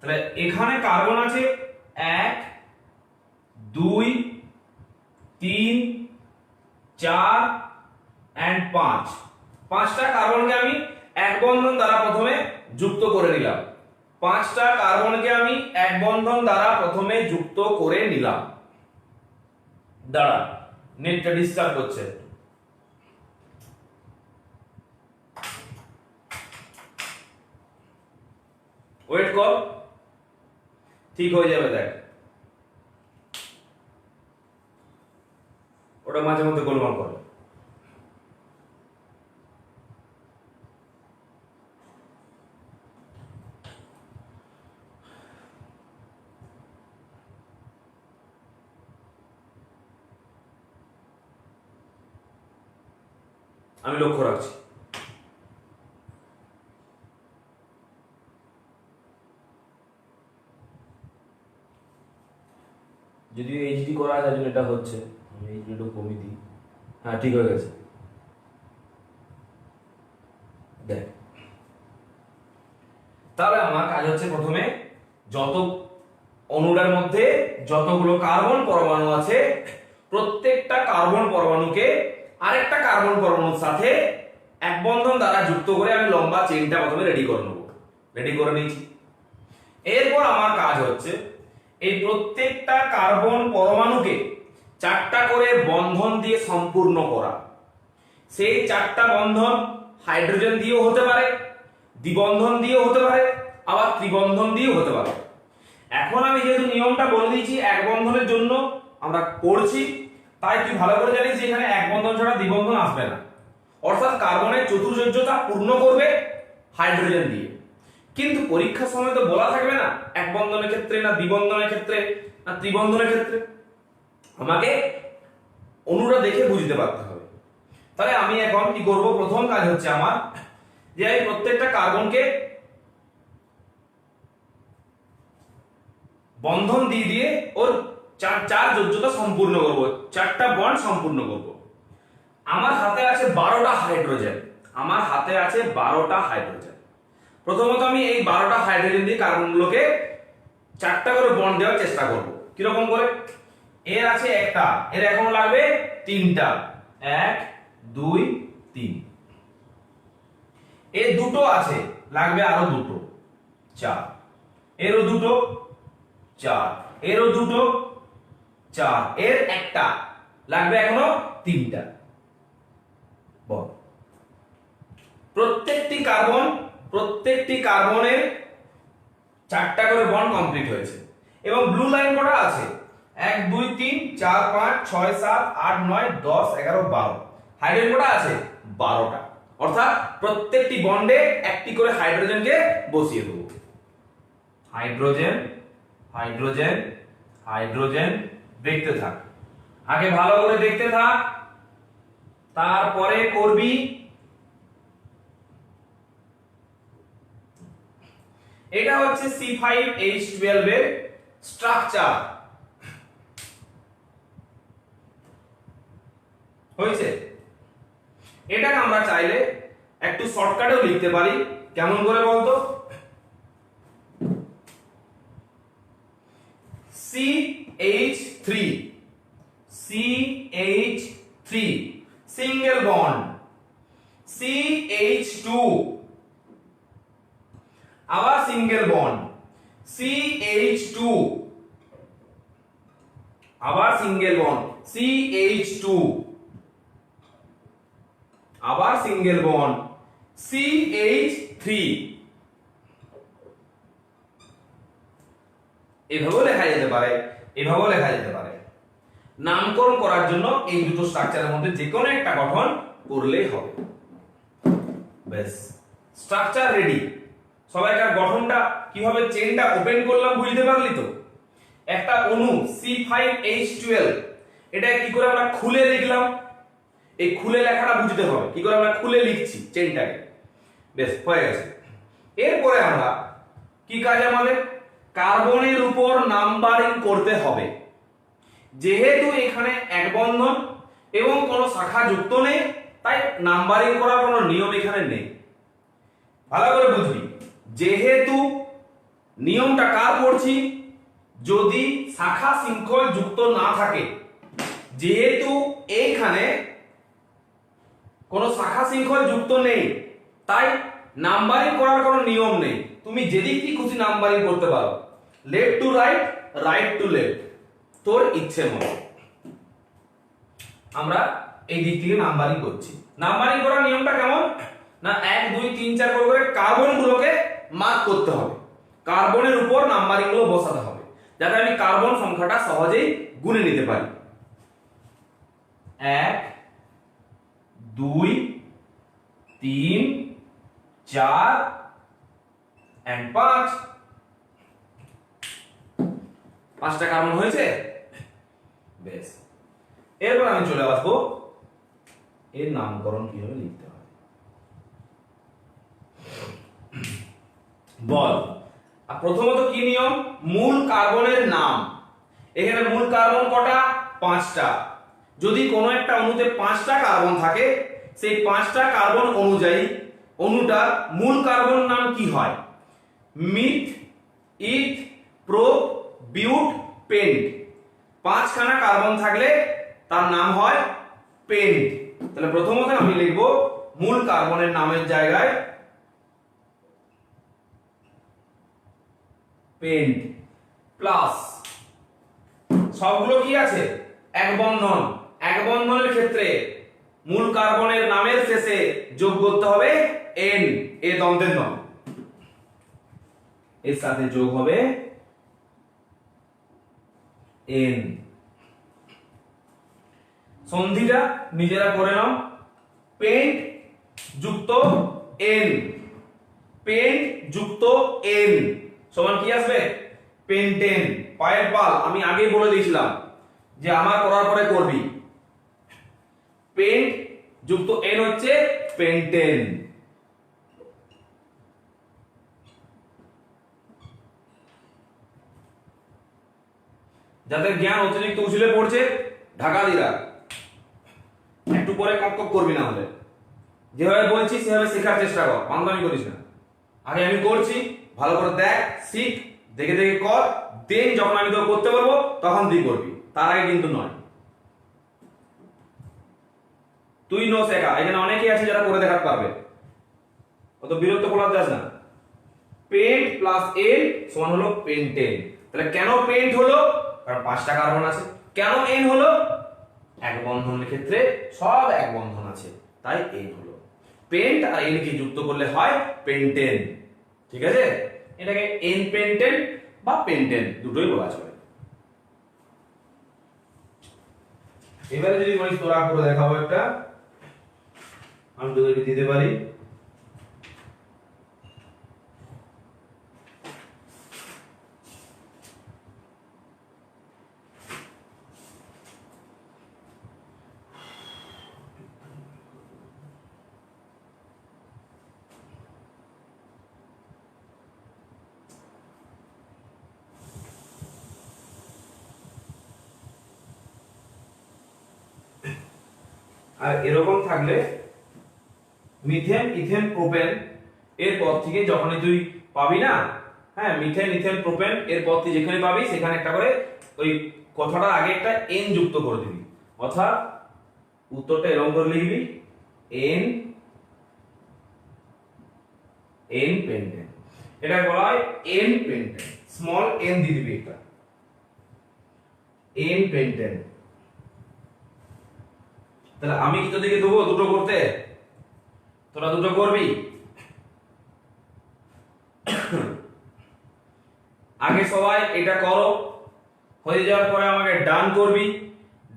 তাহলে এখানে কার্বন আছে 1 2 3 4 এন্ড 5। পাঁচটা কার্বনকে আমি এক বন্ধন দ্বারা প্রথমে যুক্ত করে নিলাম। পাঁচটা কার্বনকে আমি এক বন্ধন দ্বারা প্রথমে যুক্ত করে নিলাম। দাঁড়া, নেটটা ডিস্টার্ব করছে। ওয়েট কর, ঠিক হয়ে যাবে। দেখ ওটা মাঝে মধ্যে গোলমাল করে। আমি লক্ষ্য রাখছি। যদি এইচডি করা যায়, জন্য এটা হচ্ছে, আমি এইচডিটা কমিয়ে দিই। হ্যাঁ, ঠিক হয়ে গেছে। দেখ, তাহলে আমার কাজ হচ্ছে প্রথমে যত অণুটার মধ্যে যতগুলো কার্বন পরমাণু আছে, প্রত্যেকটা কার্বন পরমাণুকে আরেকটা কার্বন পরমাণুর সাথে এক বন্ধন দ্বারা যুক্ত করে আমি লম্বা চেইনটা প্রথমে রেডি করে নেব। রেডি করে নিয়েছি। এরপর আমার কাজ হচ্ছে এই প্রত্যেকটা কার্বন পরমাণুকে চারটা করে বন্ধন দিয়ে সম্পূর্ণ করা। সেই চারটা বন্ধন হাইড্রোজেন দিয়েও হতে পারে, দ্বিবন্ধন দিয়েও হতে পারে, আবার ত্রিবন্ধন দিয়েও হতে পারে। এখন আমি যেহেতু নিয়মটা বলে দিয়েছি এক বন্ধনের জন্য আমরা পড়ছি, তাই তুই ভালো করে জানিস যে এখানে এক বন্ধন ছাড়া দ্বিবন্ধন আসবে না। অর্থাৎ কার্বনের চতুর্যোজ্যতা পূর্ণ করবে হাইড্রোজেন দিয়ে। কিন্তু পরীক্ষার সময় তো বলা থাকবে না এক বন্ধনের ক্ষেত্রে না দ্বিবন্ধনের ক্ষেত্রে না ত্রিবন্ধনের ক্ষেত্রে। আমাকে অণুটা দেখে বুঝতে পারতে হবে। তাহলে আমি এখন কি করব, প্রথম কাজ হচ্ছে আমার যে আমি প্রত্যেকটা কার্বনকে বন্ধন দিয়ে দিয়ে ওর চার যোজ্যতা সম্পূর্ণ করব, চারটা বন্ড সম্পূর্ণ করব। আমার হাতে আছে 12টা হাইড্রোজেন। আমার হাতে আছে 12টা হাইড্রোজেন। প্রথমত আমি এই 12টা হাইড্রোজেন দিয়ে কার্বনগুলোকে চারটা করে বন্ড দেওয়ার চেষ্টা করব। কিরকম করে? এর আছে একটা, এর এখনো লাগবে তিনটা। 1 2 3। এর দুটো আছে, লাগবে আরো দুটো, 4। এরও দুটো, 4। এরও দুটো, 4। এর একটা, লাগবে এখনো তিনটা বন্ড। প্রত্যেকটি কার্বনের চারটা করে বন্ড কমপ্লিট হয়েছে। এবং ব্লু লাইন কটা আছে? 1 2 3 4 5 6 7 8 9 10 11 12। হাইড্রোজেন কটা আছে? 12টা। অর্থাৎ প্রত্যেকটি বন্ডে একটি করে হাইড্রোজেনকে বসিয়ে দেব। হাইড্রোজেন হাইড্রোজেন হাইড্রোজেন, দেখতে থাক, আগে ভালো করে দেখতে থাক, তারপরে করবি। এটা হচ্ছে C5H12 এর স্ট্রাকচার। হয়েছে? এটাকে আমরা চাইলে একটু শর্টকাটেও লিখতে পারি। কেমন করে বলতো? CH3 CH3 single bond, CH2 আবার সিঙ্গেল বন্ড, CH2 আবার সিঙ্গেল বন্ড, CH2 আবার সিঙ্গেল বন্ড, CH3। এভাবেও লেখা যেতে পারে, এভাবেও লেখা যেতে পারে। নামকরণ করার জন্য এই দুটো স্ট্রাকচারের মধ্যে যে কোনো একটা গঠন করলেই হবে। বেশ, স্ট্রাকচার রেডি। সবাইকার গঠনটা কিভাবে চেইনটা ওপেন করলাম বুঝতে পারলি তো? একটা অণু C5H12, এটা কি করে আমরা খুলে লিখলাম, এই খুলে লেখাটা বুঝতে হবে কি করে আমরা খুলে লিখছি চেইনটাকে। বেশ, হয়ে গেছে। এরপরে আমরা কি কাজ, আমাদের কার্বনের উপর নাম্বারিং করতে হবে। যেহেতু এখানে এক বন্ধন এবং কোনো শাখা যুক্ত নেই, তাই নাম্বারিং করার কোনো নিয়ম এখানে নেই। ভালো করে বুঝবি, যেহেতু নিয়মটা কার পড়ছি? যদি শাখা শৃঙ্খল যুক্ত না থাকে, যেহেতু এইখানে কোনো শাখা শৃঙ্খল যুক্ত নেই, তাই নাম্বারিং করার কোনো নিয়ম নেই। তুমি যেদিক কি খুশি নাম্বারিং করতে পারো, left to right, right to left, তোর ইচ্ছে মতো। আমরা এই দিক থেকে নাম্বারিং করছি। নাম্বারিং করার নিয়মটা কেমন না, 1 2 3 4 করে কার্বন গুলোকে মার্ক করতে হবে, কার্বনের উপর নাম্বারিং গুলো বসাতে হবে, যাতে আমি কার্বন সংখ্যাটা সহজেই গুনে নিতে পারি। 1 2 3 4 and 5, 5টা কার্বন হয়েছে। বেশ, এরপর আমি চলে আসবো এর নামকরণ কিভাবে লিখতে হয়। বল, প্রথমত কি নিয়ম, মূল কার্বনের নাম। এখানে মূল কার্বন কটা? 5টা। যদি কোনো একটা অণুতে 5টা কার্বন থাকে, সেই 5টা কার্বন অনুযায়ী অণুটার মূল কার্বন নাম কি হয়? Myth, ইথ, prop, বিউট, paint. 5খানা কার্বন থাকলে তার নাম হয় পেন্ট। তাহলে প্রথমত আমি লিখব মূল কার্বনের নামের জায়গায় পেন্ট, প্লাস সবগুলো কি আছে? এক বন্ধন। এক বন্ধনের ক্ষেত্রে মূল কার্বনের নামের শেষে যোগ করতে হবে এন, এ দন্তের ন, এর সাথে যোগ হবে এন। সন্ধিটা নিজেরা করে নাও, পেন্ট যুক্ত এন, পেন্ট যুক্ত এন সমান কি আসবে? পেন্টেন। পায়ের পাল আমি আগেই বলে দিয়েছিলাম যে আমার করার পরে করবি। পেন্ট যুক্ত এন হচ্ছে পেন্টেন। যাদের জ্ঞান অতিরিক্ত উছলে পড়ছে ঢাকা দিরা, একটু পরে কক করবি, না হলে যেভাবে বলছি সেভাবে শেখার চেষ্টা কর, পান্তামি করিস না। আগে আমি করছি, ভালো করে দেখ, শিখ, দেখে দেখে কর, দেন যখন আমি তোকে করতে বলবো তখন তুই করবি, তার আগে কিন্তু নয়। তুই নো শেখা, এখানে অনেকেই আছে যারা করে দেখাতে পারবে, অত বিরক্ত করাতে যাস না। পেন্ট প্লাস এন সমান হলো পেন্টেন। তাহলে কেন পেন্ট হলো? কারণ 5টা কার্বন আছে। কেন এন হলো? এক বন্ধনের ক্ষেত্রে সব এক বন্ধন আছে, তাই এন হলো। পেন্ট আর এন কে যুক্ত করলে হয় পেন্টেন। ঠিক আছে, এটাকে এন পেন্টেন বা পেন্টেন দুটোই বলা চলে। এবারে যদি বলিস তোরা করে দেখাবো একটা, আমি তোদেরকে দিতে পারি। আর এরকম থাকলে মিথেন, ইথেন, প্রোপেন এর পর থেকে যখনই তুই পাবি না, হ্যাঁ, মিথেন, ইথেন, প্রোপেন এর পর থেকে যেখানে পাবি সেখানে একটা করে ওই কথাটার আগে একটা এন যুক্ত করে দিবি, অর্থাৎ উত্তরটা এরকম করে লিখবি এন, এন পেন্টেন। এটা বলা হয় এন পেন্টেন, স্মল এন দিয়ে দিবি একটা, এন পেন্টেন। তাহলে আমি কি তোদেরকে দেবো দুটো করতে? তোরা দুটো করবি। আগে সবাই এটা করো, হয়ে যাওয়ার পরে আমাকে ডান করবি,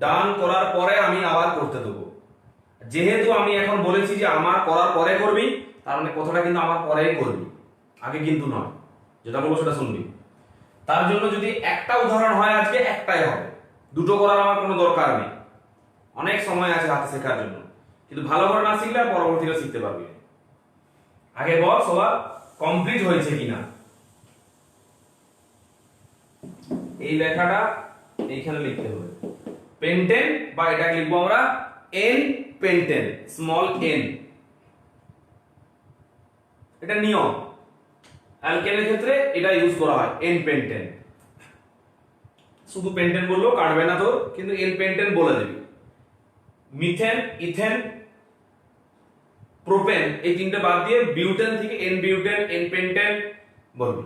ডান করার পরে আমি আবার করতে দেবো। যেহেতু আমি এখন বলেছি যে আমার করার পরে করবি, তার মানে কথাটা কিন্তু আমার পরেই করবি, আগে কিন্তু নয়। যেটা বলবো সেটা শুনবি। তার জন্য যদি একটা উদাহরণ হয় আজকে, একটাই হবে, দুটো করার আমার কোনো দরকার নেই। অনেক সময় আছে হাতে শেখার জন্য, কিন্তু ভালো করে না শিখলে পরবর্তীতে শিখতে পারবি। আগে বল সবার কমপ্লিট হয়েছে কিনা। এই লেখাটা এইখানে লিখতে হবে পেন্টেন, বা এটা লিখবো আমরা এন পেন্টেন, স্মল এন। এটা নিয়ম, অ্যালকেনের ক্ষেত্রে এটা ইউজ করা হয় এন পেন্টেন। শুধু পেন্টেন বললেও কাটবে না তোর, কিন্তু এন পেন্টেন বলে দিবি। মিথেন, ইথেন, প্রোপেন এই তিনটে বাদ দিয়ে বিউটেন থেকে এন বিউটেন, এন পেন্টেন বলবি।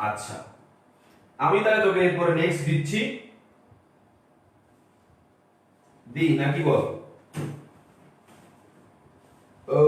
আচ্ছা, আমি তাহলে তোকে এরপরে নেক্সট দিচ্ছি, দি নাকি বল? ও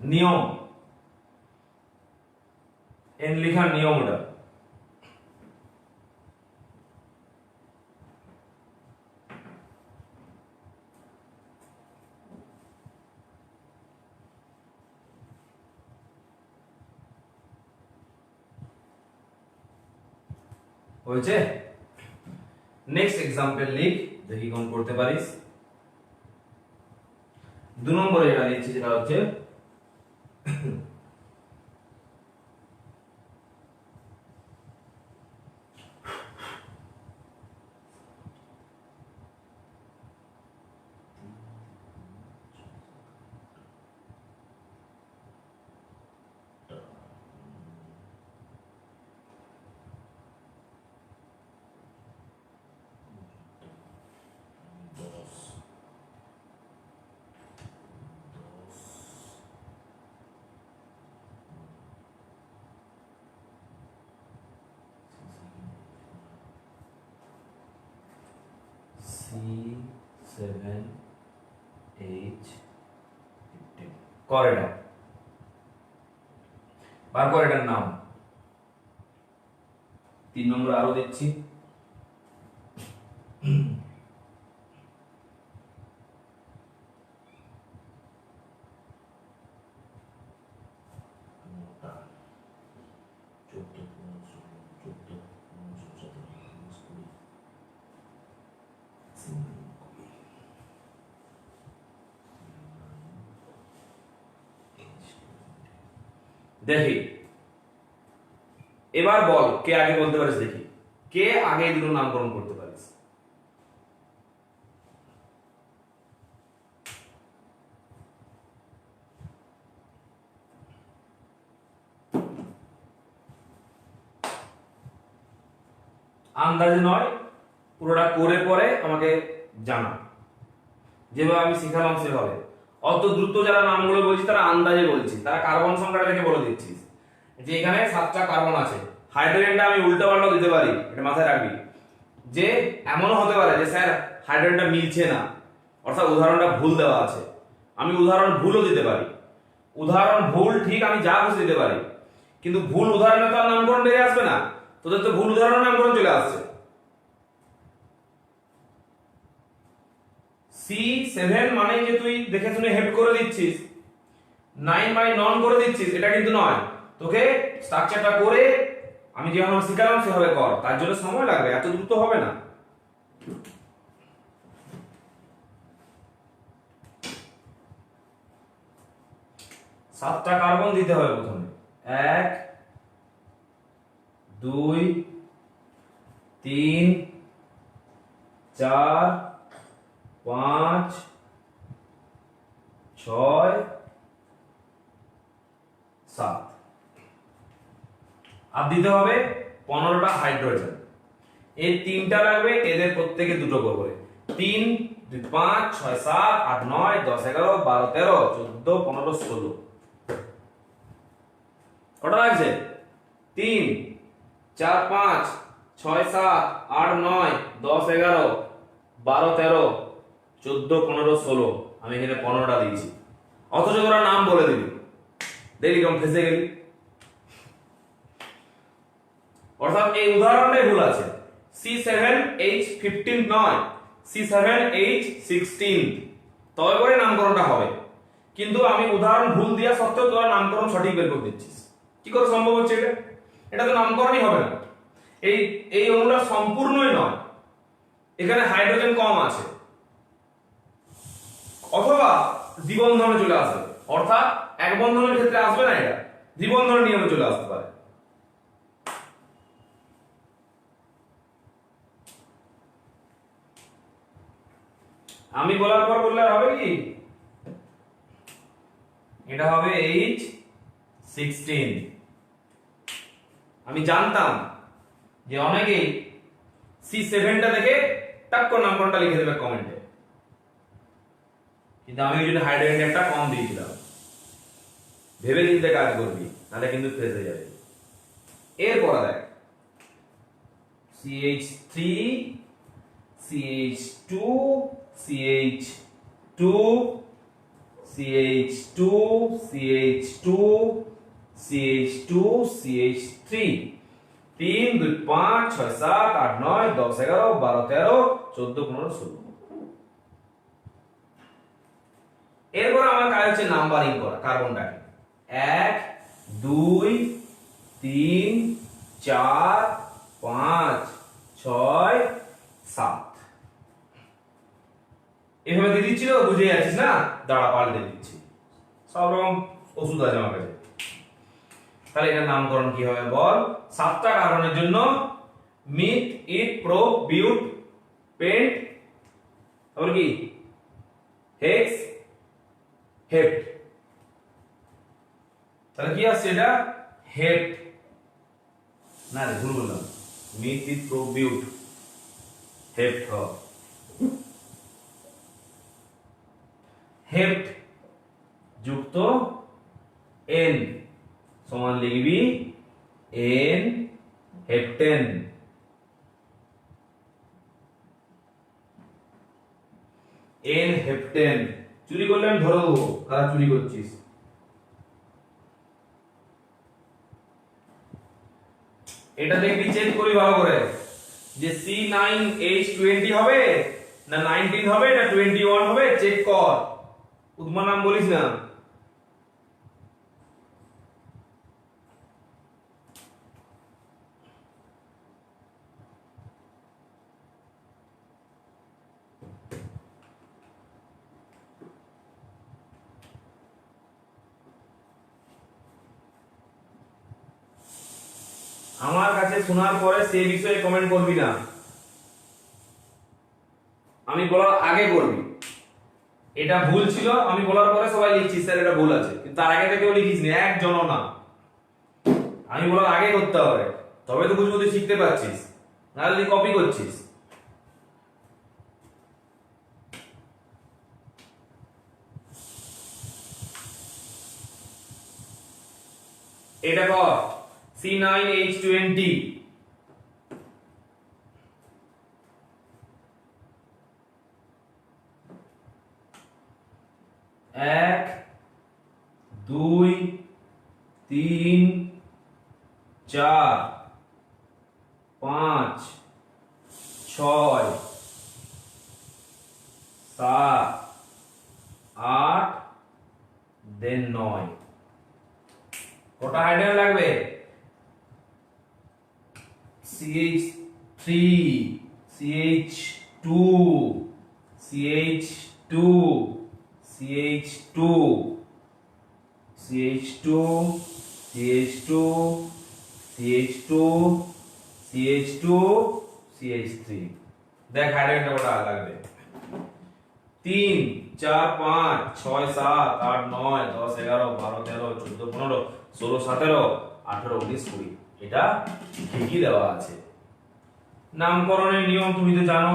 নিয়ম, এন লেখার নিয়ম ওটা। হয়েছে? নেক্সট এক্সাম্পল লিখ, দেখি কোন করতে পারিস। 2 নম্বরে এটা দিচ্ছি, যেটা হচ্ছে C7H15 করেটা বার করে এটার নাম। 3 নম্বর আরো দিচ্ছি, দেখি এবার বল কে আগে বলতে পারিস, দেখি কে আগে এই দুটো নামকরণ করতে পারিস। আন্দাজে নয়, পুরোটা করে পরে আমাকে জানা, যেভাবে আমি শিখালাম সেভাবে। অত দ্রুত যারা নামগুলো বলছি তারা আন্দাজে বলছি, তারা কার্বন সংখ্যাটা দেখে বলে দিচ্ছিস যে এখানে 7টা কার্বন আছে। হাইড্রোজেনটা আমি উল্টো পাল্টাও দিতে পারি, এটা মাথায় রাখবি। যে এমনও হতে পারে যে স্যার হাইড্রোজেনটা মিলছে না, অর্থাৎ উদাহরণটা ভুল দেওয়া আছে, আমি উদাহরণ ভুলও দিতে পারি। উদাহরণ ভুল ঠিক আমি যা খুশি দিতে পারি, কিন্তু ভুল উদাহরণে তো আর নামকরণ বেরিয়ে আসবে না, তোদের তো ভুল উদাহরণ নামকরণ চলে আসছে। C7 মানে যে তুই দেখে শুনে হেড করে দিচ্ছিস, 9 মানে নন করে দিচ্ছিস, এটা কিন্তু নয়। তোকে স্ট্রাকচারটা করে আমি যেভাবে শিখালাম সেভাবে কর, তার জন্য সময় লাগবে, এত দ্রুত হবে না। সাতটা কার্বন দিতে হবে প্রথমে, 1 2 3 4 5 6 7, আর দিতে হবে 15টা হাইড্রোজেন। এই 3টা লাগবে, এদের প্রত্যেকে দুটো করে 3 2 5 6 7 8 9 10 11 12 13 14 15 16, কটা লাগছে? 3 4 5 6 7 8 9 10 11 12 13 14 15 16, আমি এখানে 15টা দিয়েছি। অথচ তোরা নাম বলে দিবি, দেখলি কেমন ফেসে গেলি। অর্থাৎ এই উদাহরণটাই ভুল আছে, C7H15 নয়, C7H16, তবে করে নামকরণটা হবে। কিন্তু আমি উদাহরণ ভুল দেওয়া সত্ত্বেও তোরা নামকরণ সঠিক বের করে দিচ্ছিস, কি করে সম্ভব হচ্ছে এটা? এটা তো নামকরণই হবে না। এই এই অণুটা সম্পূর্ণই নয়, এখানে হাইড্রোজেন কম আছে, অথবা দ্বিবন্ধনে চলে আসবে, অর্থাৎ এক বন্ধনের ক্ষেত্রে আসবে না, এটা দ্বিবন্ধনের নিয়মে চলে আসতে পারে। আমি বলার পর বললে হবে কি, এটা হবে H16। আমি জানতাম যে অনেকেই C7টা দেখে টাক করে নামকরণটা লিখে দেবে কমেন্টে, কিন্তু আমি ওই জন্য হাইড্রোজেন একটা কম দিয়েছিলাম। ভেবে চিন্তে কাজ করবি, নাহলে কিন্তু ফেসে যাবে। এরপর দেখ CH3 CH2 CH2 CH2 CH2 CH2 CH3 3 2 5 6 7 8 9 10 11 12 13 14 15 16। এরপর আমার কাজ হচ্ছে নাম্বারিং করা কার্বনটাকে, 1 2 3 4 5 6 7 এভাবে দিয়ে দিচ্ছি তো, বুঝে যাচ্ছিস না? দাঁড়া পাল্টে দিচ্ছি, সব রকম ওষুধ আছে আমার কাছে। তাহলে এটার নামকরণ কি হবে বল? 7টা কার্বনের জন্য মিথ ইথ প্রো বিউট পেন্ট, তারপর কি হেক্স হেপ্ট। তাহলে কি আসছে এটা? হেপ্ট না রে, ভুল বললাম, মিথ ইথ প্রো বিউট হেপ্ট। হেপ্ট যুক্ত এন সমান লিখবি এন হেপ্টেন। N heptane. চুরি করলে আমি ধরে দেবো, কারা চুরি করছিস। এটা দেখবি, চেক করি ভালো করে যে C9H20 হবে না 19 হবে না 21 হবে, চেক কর, উদ্মা নাম বলিস না। আমার কাছে শোনার পরে সেই বিষয়ে কমেন্ট করবি না, আমি বলার আগে করবি। এটা ভুল ছিল, আমি বলার পরে সবাই লিখছিস স্যার এটা ভুল আছে, কিন্তু তার আগে থেকেও লিখিস নি, একজনও না। আমি বলার আগে করতে হবে, তবে তো বুঝবো তুই শিখতে পারছিস, নাহলে তুই কপি করছিস। এটা কর C9H20। 1 2 3 4 5 6 7 8 দেন 9। কটা হাইড্রোজেন লাগবে? CH3 CH2 CH2 CH2 CH2 CH2 CH2 CH2 CH3। দেখ হাইড্রোজেনটা কটা লাগবে? 3 4 5 6 7 8 9 10 11 12 13 14 15 16 17 18 19 20। এটা ঠিকই দেওয়া আছে। নামকরণের নিয়ম তুমি তো জানো,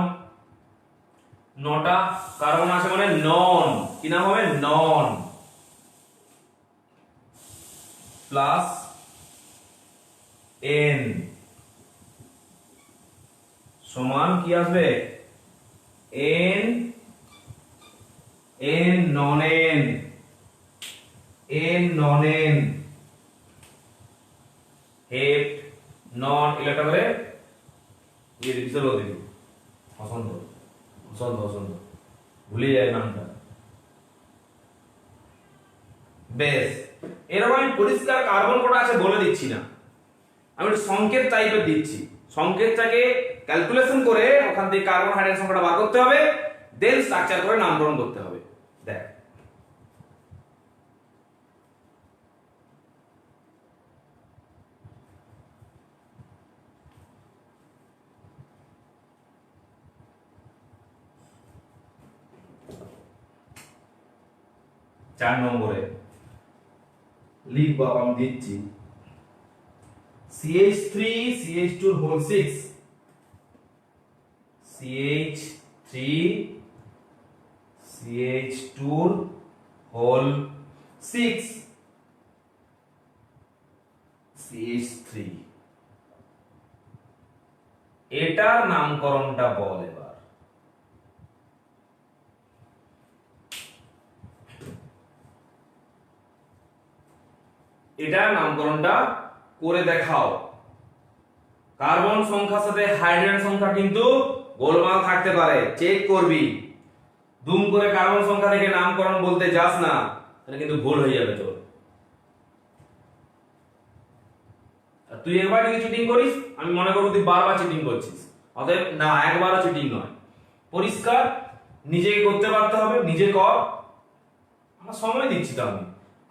9টা কার্বন আছে মানে নন, কি নাম হবে? নন প্লাস এন সমান কি আসবে? N N non N, N non N হেপ্ট নন এলাকা করে ये रिजल्ट होते हैं पसंद पसंद पसंद ভুলে যায় নামটা। বেশ, এরকম আমি পরিষ্কার কার্বন কটা আছে বলে দিচ্ছি না, আমি একটা সংকেত টাইপের দিচ্ছি, সংকেতটাকে ক্যালকুলেশন করে ওখান থেকে কার্বন হাইড্রোজেন সংখ্যাটা বার করতে হবে, দেন স্ট্রাকচার করে নামকরণ করতে হবে। দেখ 4 নম্বরে লিখব, আমি দিচ্ছি CH3 CH2 whole 6, CH3 CH2 whole 6, CH3, এটার নামকরণটা বল এবার। এটার নামকরণটা করে দেখাও। কার্বন সংখ্যার সাথে হাইড্রোজেন সংখ্যা কিন্তু গোলমাল থাকতে পারে, চেক করবি। দুম করে কার্বন সংখ্যা থেকে নামকরণ বলতে যাস না, তাহলে কিন্তু ভুল হয়ে যাবে তোর। তুই একবার যদি চিটিং করিস, আমি মনে করব তুই বারবার চিটিং করছিস। অতএব না, একবারও চিটিং নয়, পরিষ্কার নিজেকে করতে পারতে হবে, নিজে কর। আমার সময় দিচ্ছি তো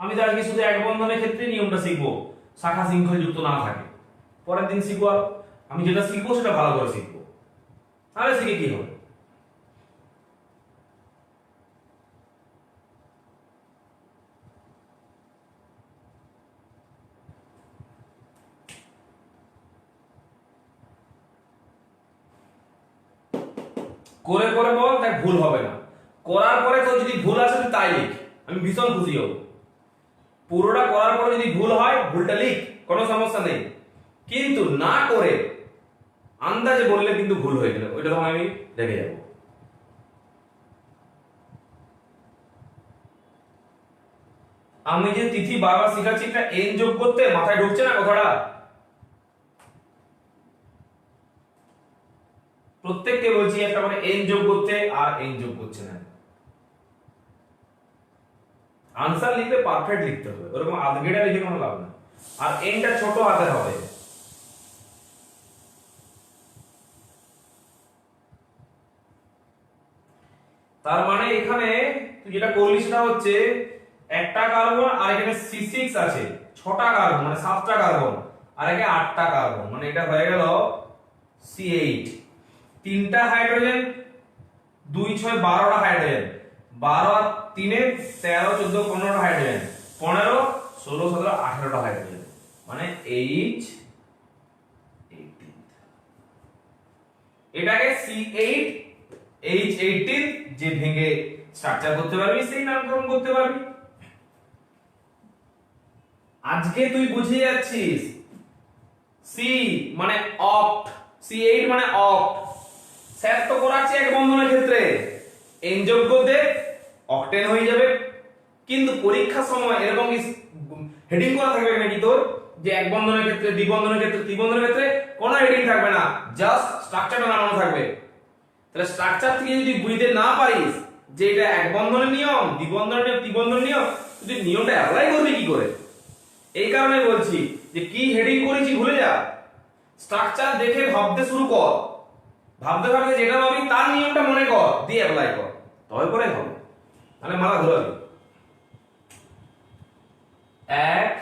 আমি তো আজকে শুধু এক বন্ধনের ক্ষেত্রে নিয়মটা শিখবো, শাখা শৃঙ্খল যুক্ত না থাকে। পরের দিন শিখবো, আর আমি যেটা শিখবো সেটা ভালো করে শিখবো, তাহলে শিখে কি হবে। করে করে বল, দেখ ভুল হবে না। করার পরে তো যদি ভুল আসে তুই তাই লিখ, আমি ভীষণ খুশি হব। পুরোটা করার পরে যদি ভুল হয়, ভুলটা লিখ, কোনো সমস্যা নেই। কিন্তু না করে আন্দাজে বললে কিন্তু ভুল হয়ে গেল, ওইটা তখন আমি রেখে যাব। আমি যে তিথি বারবার শিখাচ্ছি, একটা এন যোগ করতে মাথায় ঢুকছে না কথাটা? প্রত্যেককে বলছি একটা করে এন যোগ করতে, আর এন যোগ করছে না। আনসার লিখলে পারফেক্ট লিখতে হবে, ওরকম আধগেড়া লিখে কোনো লাভ না। আর এনটা ছোট হাতের হবে। তার মানে এখানে তুই যেটা করলি সেটা হচ্ছে একটা কার্বন, আর এখানে C6 আছে, 6টা কার্বন মানে 7টা কার্বন, আর এখানে 8টা কার্বন, মানে এটা হয়ে গেল C8। 3টা হাইড্রোজেন, 2 6 12টা হাইড্রোজেন, 12 আর 3 এ 13 14 15টা হাইড্রোজেন, 15 16 17 18টা হাইড্রোজেন, মানে H18। এটাকে C8 H18 যে ভেঙে স্ট্রাকচার করতে পারবি, সেই নামকরণ করতে পারবি। আজকে তুই বুঝে যাচ্ছিস C মানে অক্ট, C8 মানে অক্ট। স্যার তো করাচ্ছে এক বন্ধনের ক্ষেত্রে এন যোগ করতে অক্টেন হয়ে যাবে, কিন্তু পরীক্ষার সময় এরকম হেডিং করা থাকবে নাকি তোর, যে এক বন্ধনের ক্ষেত্রে, দ্বিবন্ধনের ক্ষেত্রে, ত্রিবন্ধনের ক্ষেত্রে কোনো হেডিং থাকবে না, জাস্ট স্ট্রাকচারটা নামানো থাকবে। তাহলে স্ট্রাকচার থেকে যদি বুঝতে না পারিস যে এটা এক বন্ধনের নিয়ম, দ্বিবন্ধনের নিয়ম, ত্রিবন্ধনের নিয়ম, তুই নিয়মটা অ্যাপ্লাই করবি কি করে? এই কারণে বলছি যে কি হেডিং করেছি ভুলে যা, স্ট্রাকচার দেখে ভাবতে শুরু কর, ভাবতে ভাবতে যেটা ভাবি তার নিয়মটা মনে কর, দিয়ে অ্যাপ্লাই কর, তবে পরে হবে, তাহলে মাথা ঘোরাবি। 1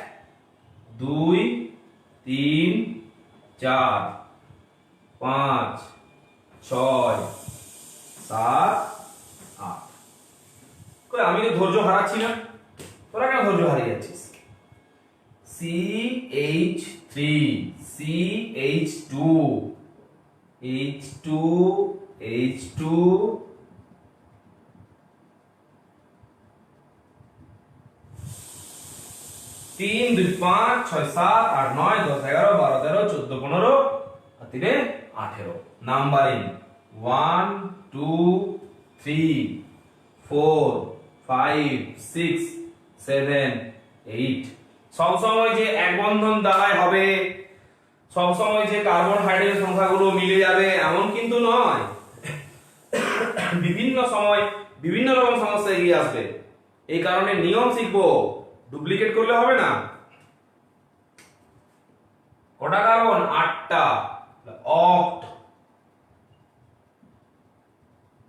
2 3 4 5 6 7 8। কই আমি তো ধৈর্য হারাচ্ছি না, তোরা কেন ধৈর্য হারিয়ে যাচ্ছিস? CH3 CH2 H2 H2 3 2 5 6 7 8 9 10 11 12 13 14 15 আর 3 18। নাম্বারিং 1 2 3 4 5 6 7 8। সব সময় যে এক বন্ধন দ্বারাই হবে, সব সময় যে কার্বন হাইড্রোজেন সংখ্যাগুলো মিলে যাবে এমন কিন্তু নয়। বিভিন্ন সময় বিভিন্ন রকম সমস্যা এগিয়ে আসবে, এই কারণে নিয়ম শিখবো, ডুপ্লিকেট করলে হবে না। কটা কার্বন? 8টা। অক্ট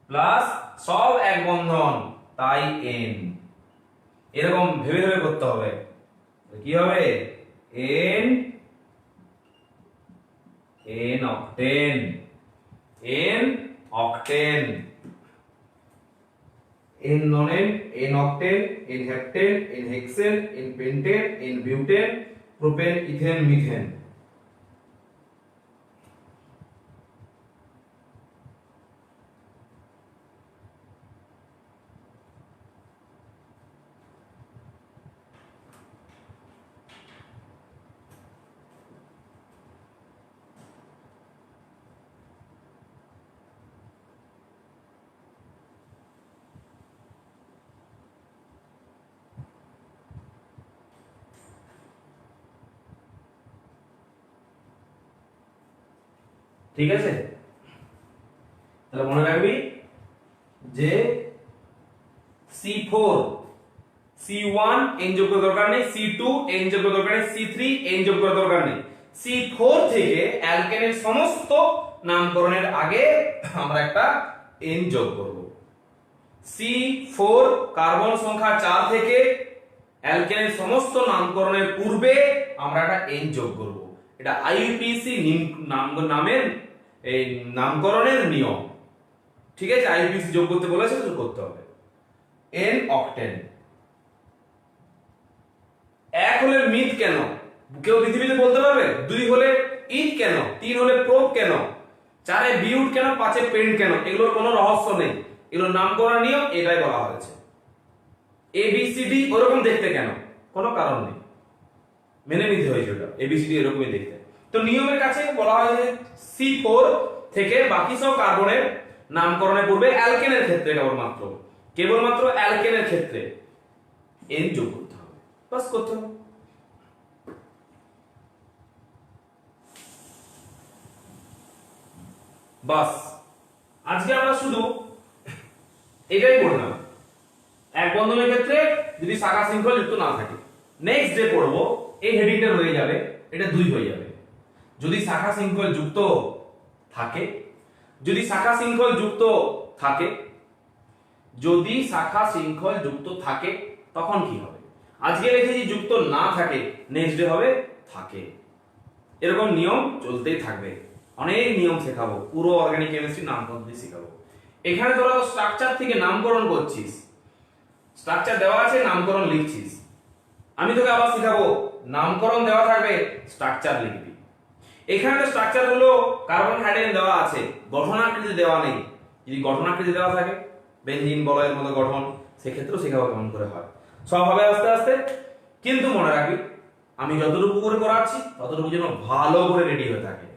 প্লাস সব এক বন্ধন, তাই এন। এরকম ভেবে ভেবে করতে হবে। কি হবে? N n octane, n octane, n nonane, n octane, n heptane, n hexane, n pentane, n butane, propane, ethane, methane. ঠিক আছে, তাহলে মনে রাখবি যে C4 C1 এন যোগ করার দরকার নেই, C2 এন যোগ করার দরকার নেই, C3 এন যোগ করার দরকার নেই। C4 থেকে অ্যালকেনের সমস্ত নামকরণের আগে আমরা একটা এন যোগ করব। C4 কার্বন সংখ্যা 4 থেকে অ্যালকেনের সমস্ত নামকরণের পূর্বে আমরা একটা এন যোগ করব। এটা আইইউপিএসি নামের এই নামকরণের নিয়ম। ঠিক আছে, আইইউপিএসি যোগ করতে বলেছে তো করতে হবে। N octane. এক হলে মিথ কেন? কেউ পৃথিবীতে বলতে পারবে? দুই হলে ইথ কেন? তিন হলে প্রোপ কেন? চারে বিউট কেন? পাঁচে পেন্ট কেন? এগুলোর কোনো রহস্য নেই, এগুলোর নামকরণ নিয়ম, এটাই বলা হয়েছে। এ বি সি ডি ওরকম দেখতে কেন? কোনো কারণ নেই, মেনে নিতে হয়েছে ওটা, এ বি সি ডি এরকমই দেখতে। তো নিয়মের কাছে বলা হয় যে C4 থেকে বাকি সব কার্বনের নামকরণের পূর্বে অ্যালকেনের ক্ষেত্রে কেবলমাত্র অ্যালকেনের ক্ষেত্রে এন যোগ করতে হবে, বাস করতে হবে। বাস আজকে আমরা শুধু এটাই পড়লাম, এক বন্ধনের ক্ষেত্রে যদি শাখা শৃঙ্খল যুক্ত না থাকে। নেক্সট ডে পড়বো, এই হেডিংটা রয়ে যাবে, এটা 2 হয়ে যাবে। যদি শাখা শৃঙ্খল যুক্ত থাকে, যদি শাখা শৃঙ্খল যুক্ত থাকে, যদি শাখা শৃঙ্খল যুক্ত থাকে তখন কি হবে? আজকে লিখেছি যুক্ত না থাকে, নেক্সট ডে হবে থাকে। এরকম নিয়ম চলতেই থাকবে, অনেক নিয়ম শেখাবো, পুরো অর্গানিক কেমিস্ট্রি নাম পদ্ধতি শেখাবো। এখানে তোরা স্ট্রাকচার থেকে নামকরণ করছিস, স্ট্রাকচার দেওয়া আছে, নামকরণ লিখছিস। আমি তোকে আবার শেখাবো, নামকরণ দেওয়া থাকবে, স্ট্রাকচার লিখবি। এখানে তো স্ট্রাকচার গুলো কার্বন হাইড্রোজেন দেওয়া আছে, গঠনাকৃতি দেওয়া নেই। যদি গঠনাকৃতি দেওয়া থাকে, বেনজিন বলয়ের মতো গঠন, সেক্ষেত্রেও শেখাবো কেমন করে হয়, সব হবে আস্তে আস্তে। কিন্তু মনে রাখবি, আমি যতটুকু করে করাচ্ছি ততটুকু যেন ভালো করে রেডি হয়ে থাকে।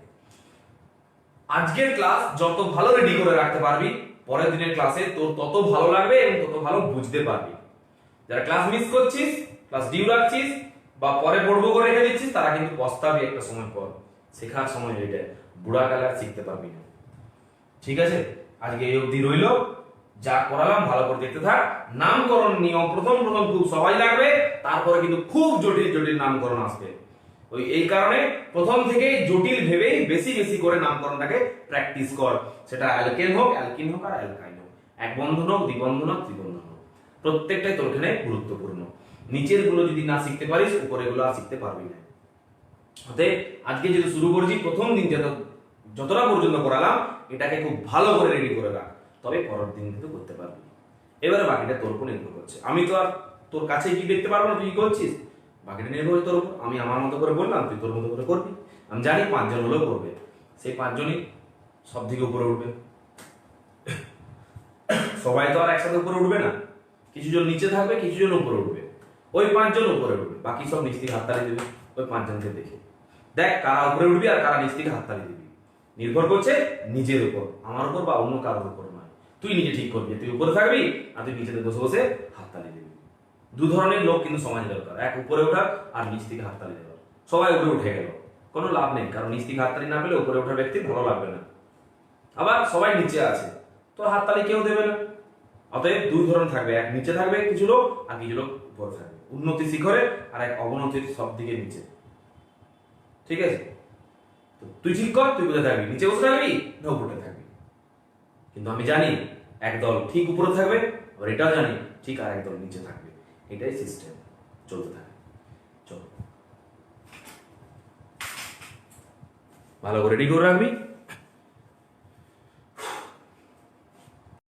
আজকের ক্লাস যত ভালো রেডি করে রাখতে পারবি, পরের দিনের ক্লাসে তোর তত ভালো লাগবে এবং তত ভালো বুঝতে পারবি। যারা ক্লাস মিস করছিস, ক্লাস ডিউ রাখছিস বা পরে পড়বো করে রেখে দিচ্ছিস, তারা কিন্তু পস্তাবি একটা সময় পর। শেখার সময় এটা, বুড়া কালে আর শিখতে পারবি না। ঠিক আছে, আজকে এই অবধি রইলো। যা করালাম ভালো করে দেখতে থাক। নামকরণ নিয়ম প্রথম খুব সহজ লাগবে, তারপরে কিন্তু খুব জটিল জটিল নামকরণ আসবে। এই কারণে প্রথম থেকে জটিল ভেবেই বেশি বেশি করে নামকরণটাকে প্র্যাকটিস কর। সেটা অ্যালকেন হোক, অ্যালকিন হোক আর অ্যালকাইন হোক, এক বন্ধন হোক, দ্বিবন্ধন হোক, ত্রিবন্ধন হোক, প্রত্যেকটাই তোর এখানে গুরুত্বপূর্ণ। নিচের গুলো যদি না শিখতে পারিস, উপরের গুলো আর শিখতে পারবি না। অতএব আজকে যেটা শুরু করেছি, প্রথম দিন যতটা পর্যন্ত করালাম, এটাকে খুব ভালো করে রেডি করে রাখ, তবে পরের দিন কিন্তু করতে পারবি। এবারে বাকিটা তোর উপর নির্ভর করছে। আমি তো আর তোর কাছে কি দেখতে পারবো না তুই কি করছিস, বাকিটা নির্ভর তোর উপর। আমি আমার মতো করে বললাম, তুই তোর মতো করে করবি। আমি জানি 5 জন হলেও করবে, সেই 5 জনই সব থেকে উপরে উঠবে। সবাই তো আর একসাথে উপরে উঠবে না, কিছু জন নিচে থাকবে, কিছু জন উপরে উঠবে। ওই 5 জন উপরে উঠবে, বাকি সব নিচ থেকে হাততালি দেবে। ওই 5 জনকে দেখে দেখ কারা উপরে উঠবি আর কারা নিচ থেকে হাততালি দিবি। নির্ভর করছে নিজের উপর, আমার উপর বা অন্য কারোর উপর নয়। তুই নিজে ঠিক করবি, তুই উপরে থাকবি আর তুই নিচেতে বসে বসে হাততালি দিবি। 2 ধরনের লোক কিন্তু সমাজে দরকার, এক উপরে ওঠার আর নিচ থেকে হাততালি দেওয়ার। সবাই উপরে উঠে গেল, কোনো লাভ নেই, কারণ নিচ থেকে হাততালি না পেলে উপরে ওঠার ব্যক্তি ভালো লাগবে না। আবার সবাই নিচে আছে, তো হাততালি কেউ দেবে না। অতএব 2 ধরনের থাকবে, এক নিচে থাকবে কিছু লোক আর কিছু লোক উপরে থাকবে, উন্নতি শিখরে আর এক অবনতির সব দিকে নিচে। ঠিক আছে। তো তুই ঠিক কর, তুই কোথায় থাকবি, নিচে বসে থাকবি না উপরে থাকবি। কিন্তু আমি জানি একদল ঠিক উপরে থাকবে, আবার এটাও জানি ঠিক আর একদল নিচে থাকবে। এটাই সিস্টেম, চলতে থাকে। চলো ভালো করে রেডি করে রাখবি।